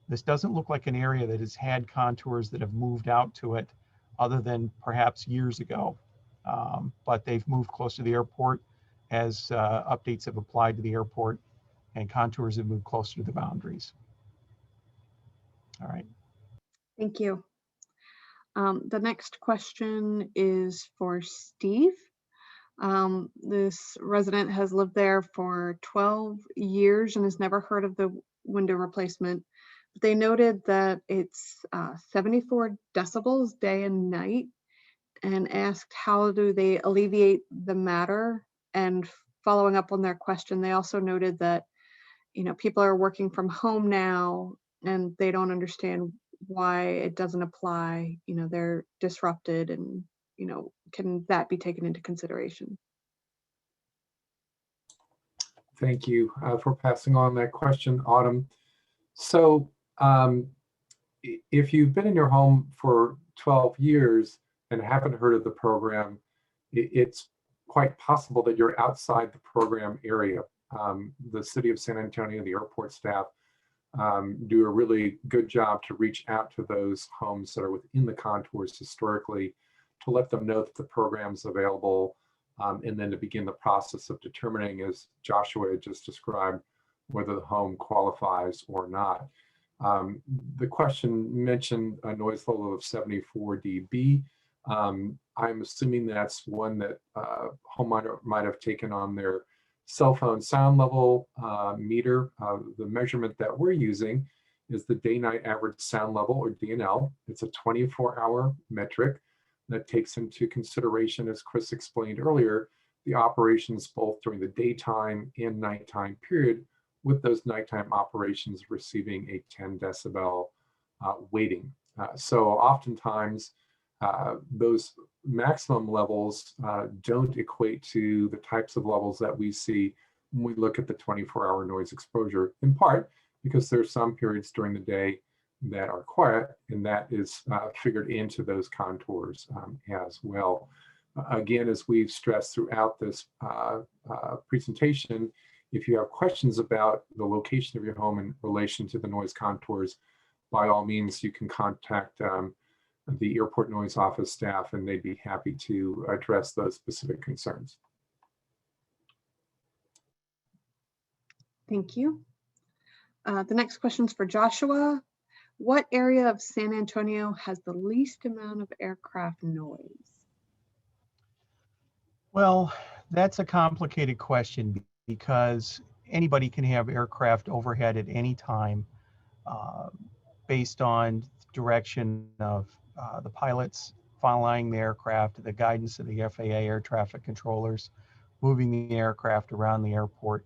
This doesn't look like an area that has had contours that have moved out to it, other than perhaps years ago. But they've moved close to the airport as updates have applied to the airport, and contours have moved closer to the boundaries. All right. Thank you. The next question is for Steve. This resident has lived there for 12 years and has never heard of the window replacement. But they noted that it's 74 decibels day and night, and asked how do they alleviate the matter. And following up on their question, they also noted that, people are working from home now and they don't understand why it doesn't apply. They're disrupted, and can that be taken into consideration? Thank you for passing on that question, Autumn. So if you've been in your home for 12 years and haven't heard of the program, it's quite possible that you're outside the program area. The city of San Antonio, the airport staff, do a really good job to reach out to those homes that are within the contours historically, to let them know that the program's available, and then to begin the process of determining, as Joshua had just described, whether the home qualifies or not. The question mentioned a noise level of 74 dB. I'm assuming that's one that homeowner might have taken on their cell phone sound level meter. The measurement that we're using is the day-night average sound level, or DNL. It's a 24-hour metric that takes into consideration, as Chris explained earlier, the operations both during the daytime and nighttime period, with those nighttime operations receiving a 10 decibel weighting. So oftentimes those maximum levels don't equate to the types of levels that we see when we look at the 24-hour noise exposure, in part because there's some periods during the day that are quiet, and that is figured into those contours as well. Again, as we've stressed throughout this presentation, if you have questions about the location of your home in relation to the noise contours, by all means, you can contact the airport noise office staff, and they'd be happy to address those specific concerns. Thank you. The next question is for Joshua. What area of San Antonio has the least amount of aircraft noise? Well, that's a complicated question because anybody can have aircraft overhead at any time based on direction of the pilots flying the aircraft, the guidance of the FAA air traffic controllers, moving the aircraft around the airport.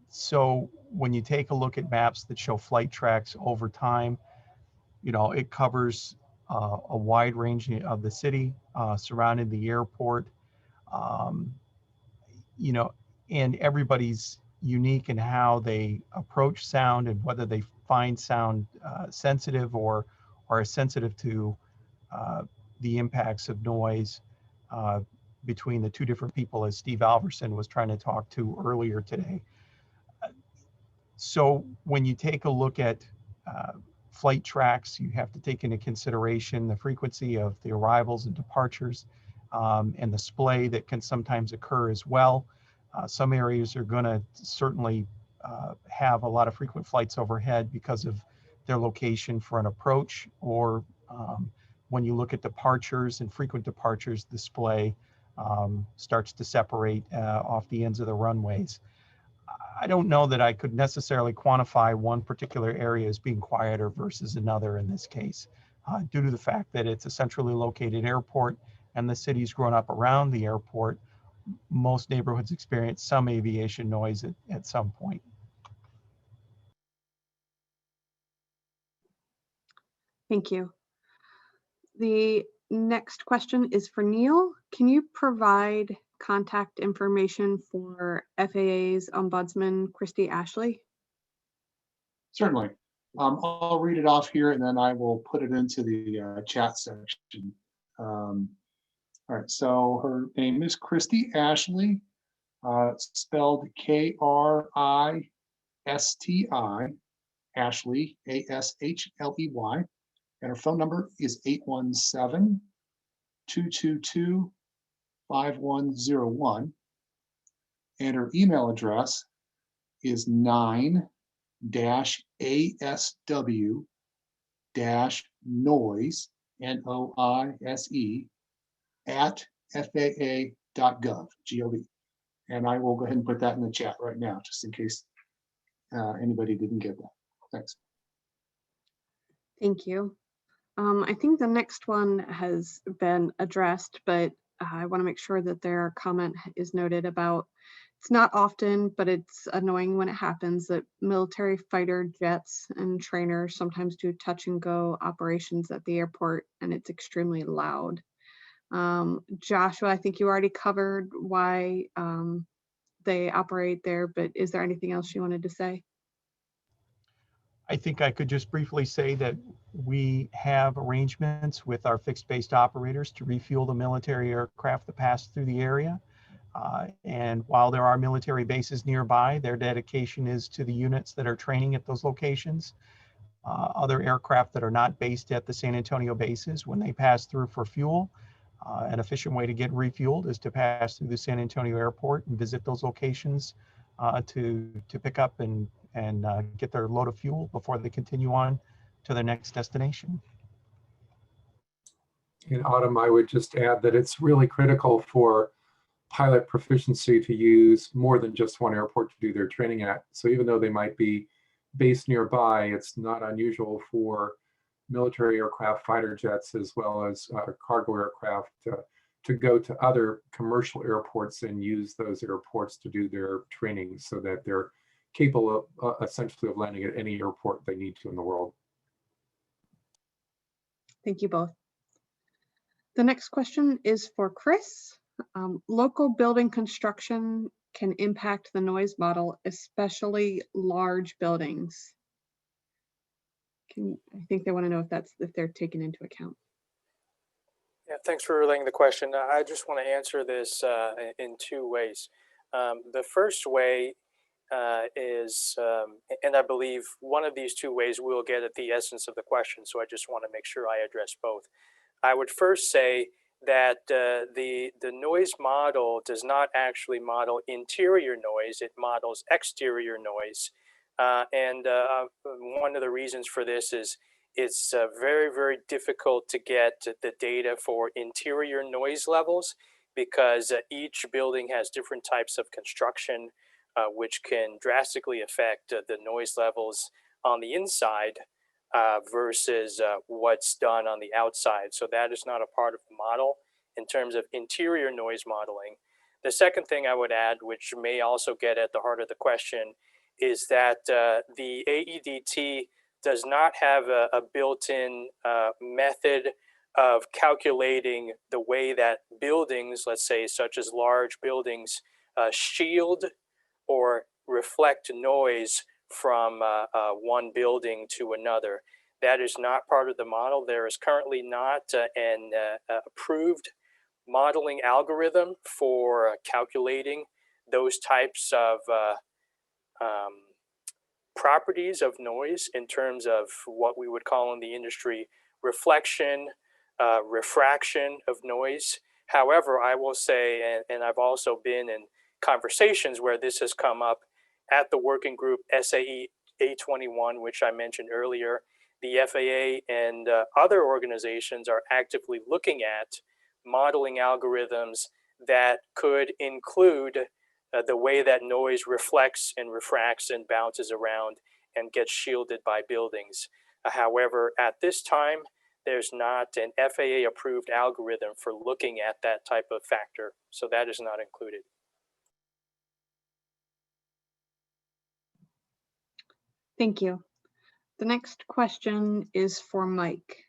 So when you take a look at maps that show flight tracks over time, you know, it covers a wide range of the city surrounding the airport. You know, and everybody's unique in how they approach sound and whether they find sound sensitive or are sensitive to the impacts of noise between the two different people, as Steve Alverson was trying to talk to earlier today. So when you take a look at flight tracks, you have to take into consideration the frequency of the arrivals and departures and the splay that can sometimes occur as well. Some areas are going to certainly have a lot of frequent flights overhead because of their location for an approach, or when you look at departures and frequent departures, the splay starts to separate off the ends of the runways. I don't know that I could necessarily quantify one particular area as being quieter versus another in this case, due to the fact that it's a centrally located airport and the city's grown up around the airport. Most neighborhoods experience some aviation noise at some point. Thank you. The next question is for Neil. Can you provide contact information for FAA's Ombudsman, Christy Ashley? Certainly. I'll read it off here and then I will put it into the chat section. All right, so her name is Christy Ashley, spelled K-R-I-S-T-I, Ashley, A-S-H-L-E-Y, and her phone number is 817-222-5101, and her email address is 9-ASW-noise, N-O-I-S-E, at faa.gov, G-O-V. And I will go ahead and put that in the chat right now, just in case anybody didn't get that. Thanks. Thank you. I think the next one has been addressed, but I want to make sure that their comment is noted about, it's not often, but it's annoying when it happens, that military fighter jets and trainers sometimes do touch and go operations at the airport, and it's extremely loud. Joshua, I think you already covered why they operate there, but is there anything else you wanted to say? I think I could just briefly say that we have arrangements with our fixed-based operators to refuel the military aircraft that pass through the area. And while there are military bases nearby, their dedication is to the units that are training at those locations. Other aircraft that are not based at the San Antonio bases, when they pass through for fuel, an efficient way to get refueled is to pass through the San Antonio airport and visit those locations to pick up and get their load of fuel before they continue on to their next destination. In Autumn, I would just add that it's really critical for pilot proficiency to use more than just one airport to do their training at. So even though they might be based nearby, it's not unusual for military aircraft, fighter jets, as well as cargo aircraft to go to other commercial airports and use those airports to do their training so that they're capable of essentially of landing at any airport they need to in the world. Thank you both. The next question is for Chris. Local building construction can impact the noise model, especially large buildings. I think they want to know if they're taken into account. Yeah, thanks for relaying the question. I just want to answer this in two ways. The first way is, and I believe one of these two ways will get at the essence of the question, so I just want to make sure I address both. I would first say that the noise model does not actually model interior noise, it models exterior noise. And one of the reasons for this is it's very, very difficult to get the data for interior noise levels because each building has different types of construction, which can drastically affect the noise levels on the inside versus what's done on the outside. So that is not a part of the model in terms of interior noise modeling. The second thing I would add, which may also get at the heart of the question, is that the AEDT does not have a built-in method of calculating the way that buildings, let's say such as large buildings, shield or reflect noise from one building to another. That is not part of the model. There is currently not an approved modeling algorithm for calculating those types of properties of noise in terms of what we would call in the industry reflection, refraction of noise. However, I will say, and I've also been in conversations where this has come up at the working group SAE A21, which I mentioned earlier. The FAA and other organizations are actively looking at modeling algorithms that could include the way that noise reflects and refracts and bounces around and gets shielded by buildings. However, at this time, there's not an FAA approved algorithm for looking at that type of factor. So that is not included. Thank you. The next question is for Mike.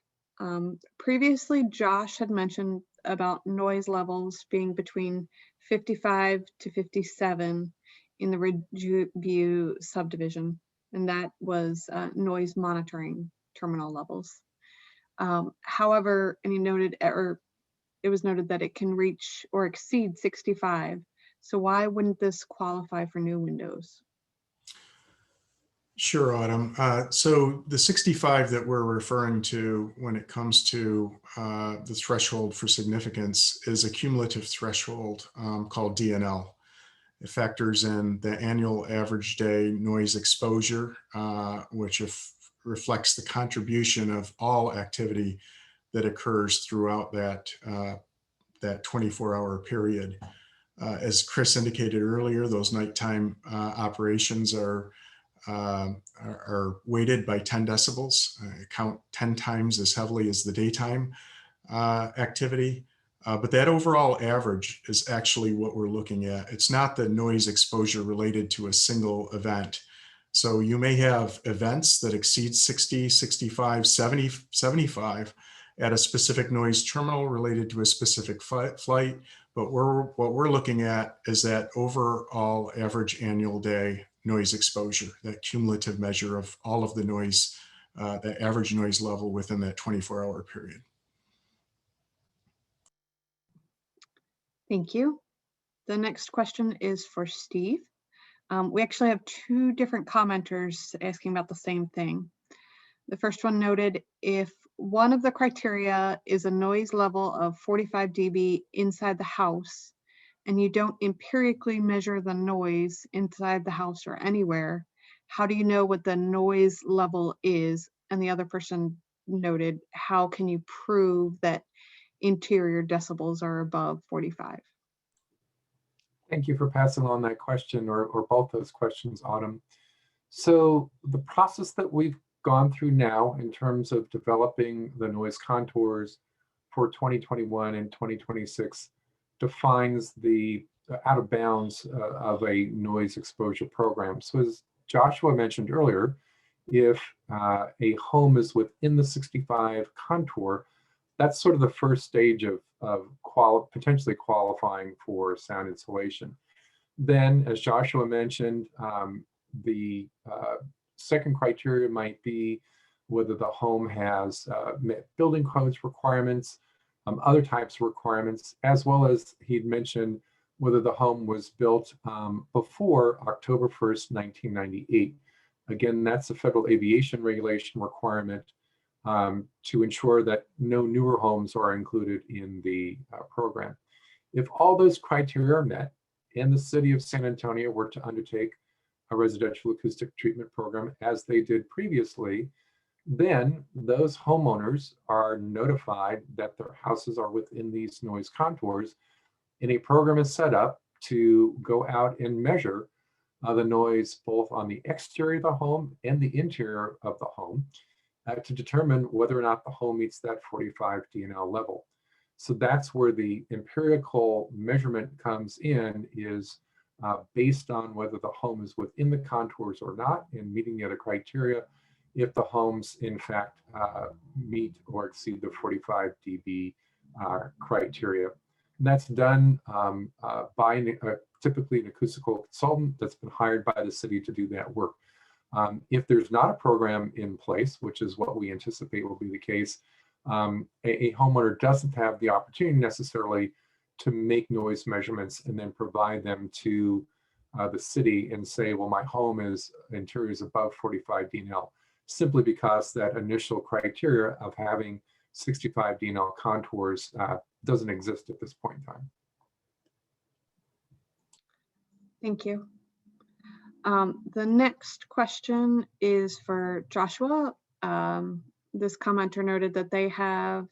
Previously, Josh had mentioned about noise levels being between 55 to 57 in the Ridgeview subdivision, and that was noise monitoring terminal levels. However, and it was noted that it can reach or exceed 65. So why wouldn't this qualify for new windows? Sure, Autumn. So the 65 that we're referring to when it comes to the threshold for significance is a cumulative threshold called DNL. It factors in the annual average day noise exposure, which reflects the contribution of all activity that occurs throughout that 24-hour period. As Chris indicated earlier, those nighttime operations are weighted by 10 decibels, count 10 times as heavily as the daytime activity. But that overall average is actually what we're looking at. It's not the noise exposure related to a single event. So you may have events that exceed 60, 65, 70, 75 at a specific noise terminal related to a specific flight. But what we're looking at is that overall average annual day noise exposure, that cumulative measure of all of the noise, the average noise level within that 24-hour period. Thank you. The next question is for Steve. We actually have two different commenters asking about the same thing. The first one noted, if one of the criteria is a noise level of 45 dB inside the house, and you don't empirically measure the noise inside the house or anywhere, how do you know what the noise level is? And the other person noted, how can you prove that interior decibels are above 45? Thank you for passing on that question, or both those questions, Autumn. So the process that we've gone through now in terms of developing the noise contours for 2021 and 2026 defines the out of bounds of a noise exposure program. So as Joshua mentioned earlier, if a home is within the 65 contour, that's sort of the first stage of potentially qualifying for sound insulation. Then, as Joshua mentioned, the second criteria might be whether the home has met building codes requirements, other types of requirements, as well as he'd mentioned whether the home was built before October 1st, 1998. Again, that's a federal aviation regulation requirement to ensure that no newer homes are included in the program. If all those criteria are met and the city of San Antonio were to undertake a residential acoustic treatment program as they did previously, then those homeowners are notified that their houses are within these noise contours, and a program is set up to go out and measure the noise both on the exterior of the home and the interior of the home to determine whether or not the home meets that 45 DNL level. So that's where the empirical measurement comes in, is based on whether the home is within the contours or not and meeting the other criteria, if the homes in fact meet or exceed the 45 dB criteria. And that's done by typically an acoustical consultant that's been hired by the city to do that work. If there's not a program in place, which is what we anticipate will be the case, a homeowner doesn't have the opportunity necessarily to make noise measurements and then provide them to the city and say, well, my home interior is above 45 DNL, simply because that initial criteria of having 65 DNL contours doesn't exist at this point in time. Thank you. The next question is for Joshua. This commenter noted that they have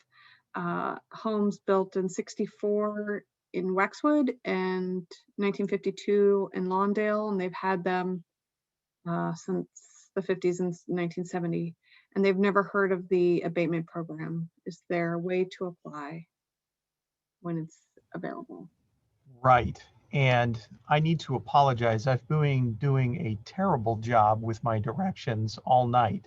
homes built in 64 in Waxwood and 1952 in Lawndale, and they've had them since the 50s and 1970, and they've never heard of the abatement program. Is there a way to apply when it's available? Right. And I need to apologize. I've been doing a terrible job with my directions all night.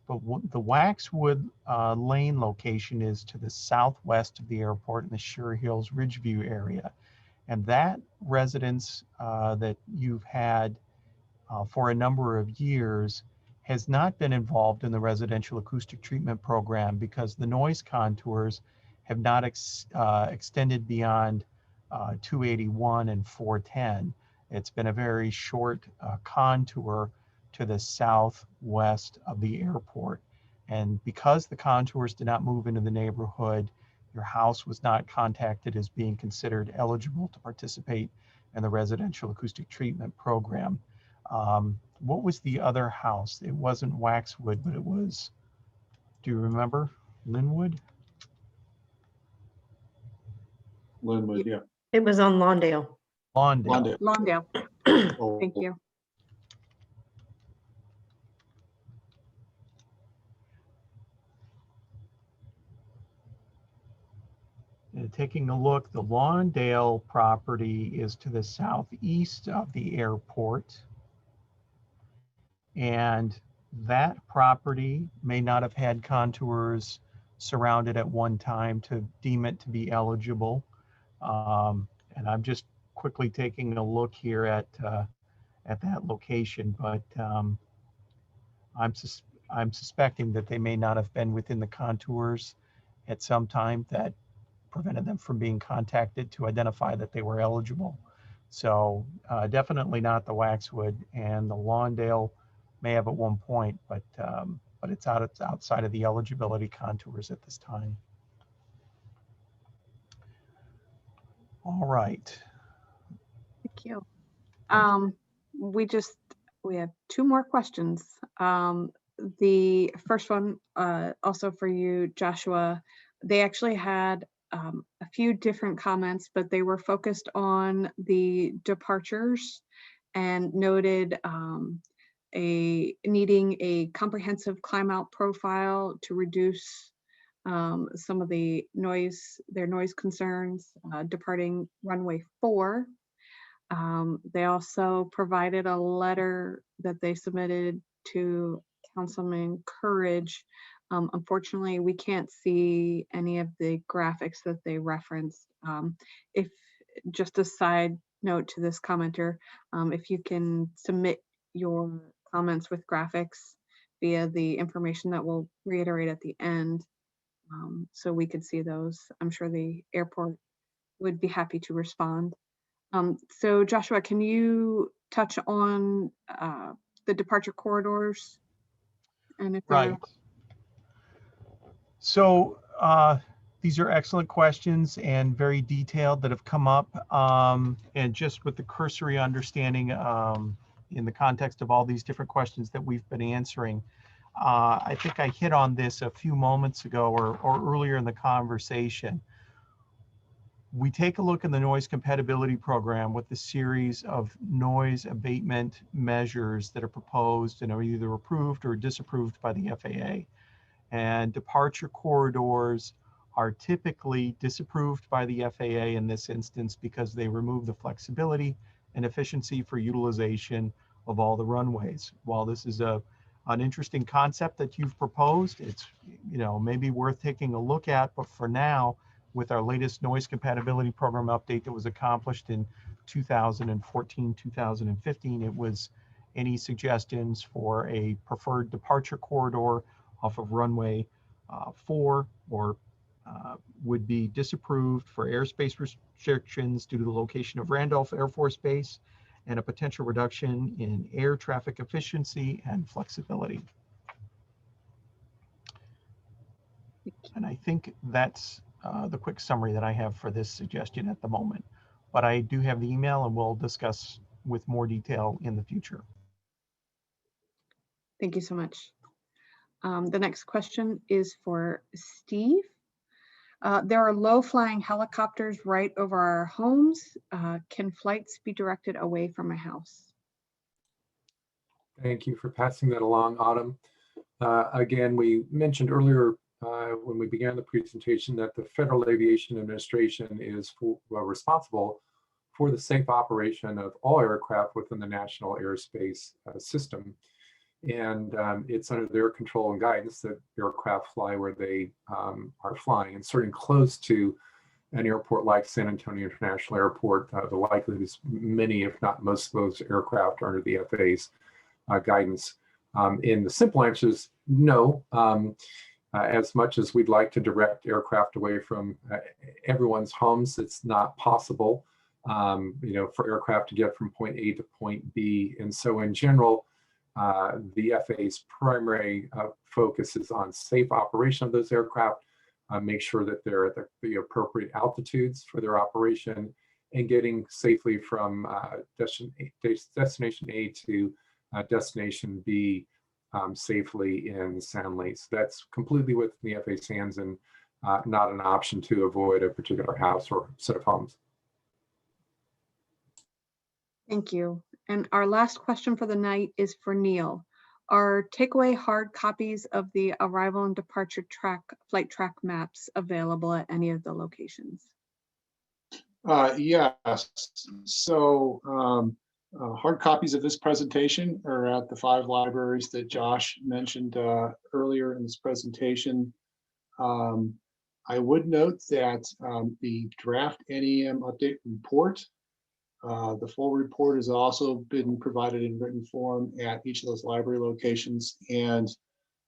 But the Waxwood Lane location is to the southwest of the airport in the Sure Hills Ridgeview area. And that residence that you've had for a number of years has not been involved in the residential acoustic treatment program because the noise contours have not extended beyond 281 and 410. It's been a very short contour to the southwest of the airport. And because the contours did not move into the neighborhood, your house was not contacted as being considered eligible to participate in the residential acoustic treatment program. What was the other house? It wasn't Waxwood, but it was, do you remember? Linwood? Linwood, yeah. It was on Lawndale. Lawndale. Lawndale. Oh, Thank you. And taking a look, the Lawndale property is to the southeast of the airport. And that property may not have had contours surrounded at one time to deem it to be eligible. And I'm just quickly taking a look here at that location, but I'm suspecting that they may not have been within the contours at some time that prevented them from being contacted to identify that they were eligible. So definitely not the Waxwood, and the Lawndale may have at one point, but it's outside of the eligibility contours at this time. All right. Thank you. We have two more questions. The first one, also for you, Joshua. They actually had a few different comments, but they were focused on the departures and noted needing a comprehensive climb out profile to reduce some of their noise concerns departing runway 4. They also provided a letter that they submitted to Councilman Courage. Unfortunately, we can't see any of the graphics that they referenced. If just a side note to this commenter, if you can submit your comments with graphics via the information that we'll reiterate at the end, so we could see those, I'm sure the airport would be happy to respond. So Joshua, can you touch on the departure corridors? And if Right. So these are excellent questions and very detailed that have come up. And just with the cursory understanding in the context of all these different questions that we've been answering, I think I hit on this a few moments ago or earlier in the conversation. We take a look in the noise compatibility program with the series of noise abatement measures that are proposed and are either approved or disapproved by the FAA. And departure corridors are typically disapproved by the FAA in this instance because they remove the flexibility and efficiency for utilization of all the runways. While this is an interesting concept that you've proposed, it's maybe worth taking a look at, but for now, with our latest noise compatibility program update that was accomplished in 2014, 2015, it was any suggestions for a preferred departure corridor off of runway 4 or would be disapproved for airspace restrictions due to the location of Randolph Air Force Base and a potential reduction in air traffic efficiency and flexibility. And I think that's the quick summary that I have for this suggestion at the moment. But I do have the email and we'll discuss with more detail in the future. Thank you so much. The next question is for Steve. There are low-flying helicopters right over our homes. Can flights be directed away from my house? Thank you for passing that along, Autumn. Again, we mentioned earlier when we began the presentation that the Federal Aviation Administration is responsible for the safe operation of all aircraft within the national airspace system. And it's under their control and guidance that aircraft fly where they are flying. And certainly close to an airport like San Antonio International Airport, the likelihood is many, if not most of those aircraft are under the FAA's guidance. In the simple answer is no. As much as we'd like to direct aircraft away from everyone's homes, it's not possible, for aircraft to get from point A to point B. And so in general, the FAA's primary focus is on safe operation of those aircraft, make sure that they're at the appropriate altitudes for their operation and getting safely from destination A to destination B safely and soundly. So that's completely within the FAA's hands and not an option to avoid a particular house or set of homes. Thank you. And our last question for the night is for Neil. Are takeaway hard copies of the arrival and departure flight track maps available at any of the locations? Yes. So hard copies of this presentation are at the 5 libraries that Josh mentioned earlier in this presentation. I would note that the draft NEM update report, the full report has also been provided in written form at each of those library locations. And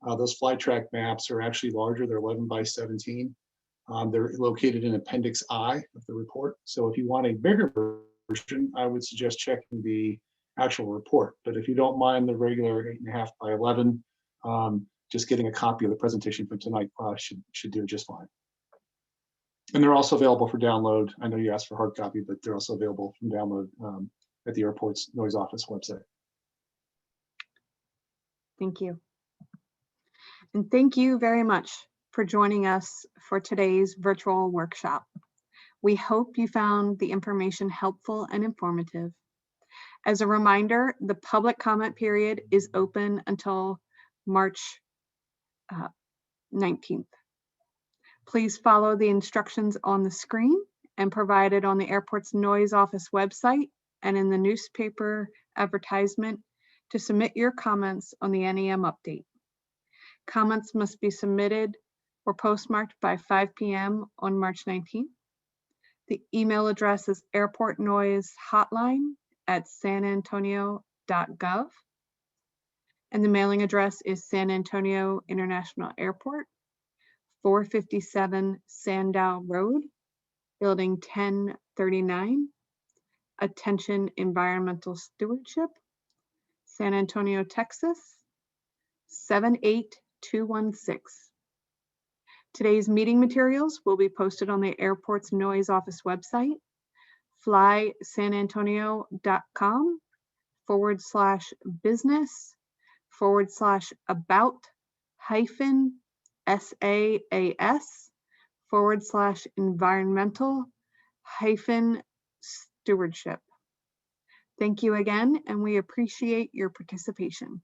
those flight track maps are actually larger. They're 11 by 17. They're located in Appendix I of the report. So if you want a bigger version, I would suggest checking the actual report. But if you don't mind the regular 8.5 by 11, just getting a copy of the presentation for tonight should do just fine. And they're also available for download. I know you asked for hard copy, but they're also available from download at the airport's Noise Office website. Thank you. And thank you very much for joining us for today's virtual workshop. We hope you found the information helpful and informative. As a reminder, the public comment period is open until March 19th. Please follow the instructions on the screen and provided on the airport's noise office website and in the newspaper advertisement to submit your comments on the NEM update. Comments must be submitted or postmarked by 5 p.m. on March 19th. The email address is airportnoise@sanantonio.gov. And the mailing address is San Antonio International Airport, 457 Sandow Road, Building 1039. Attention Environmental Stewardship, San Antonio, Texas, 78216. Today's meeting materials will be posted on the airport's noise office website, fly-saanantonio.com/business/about-environmental-stewardship. Thank you again, and we appreciate your participation.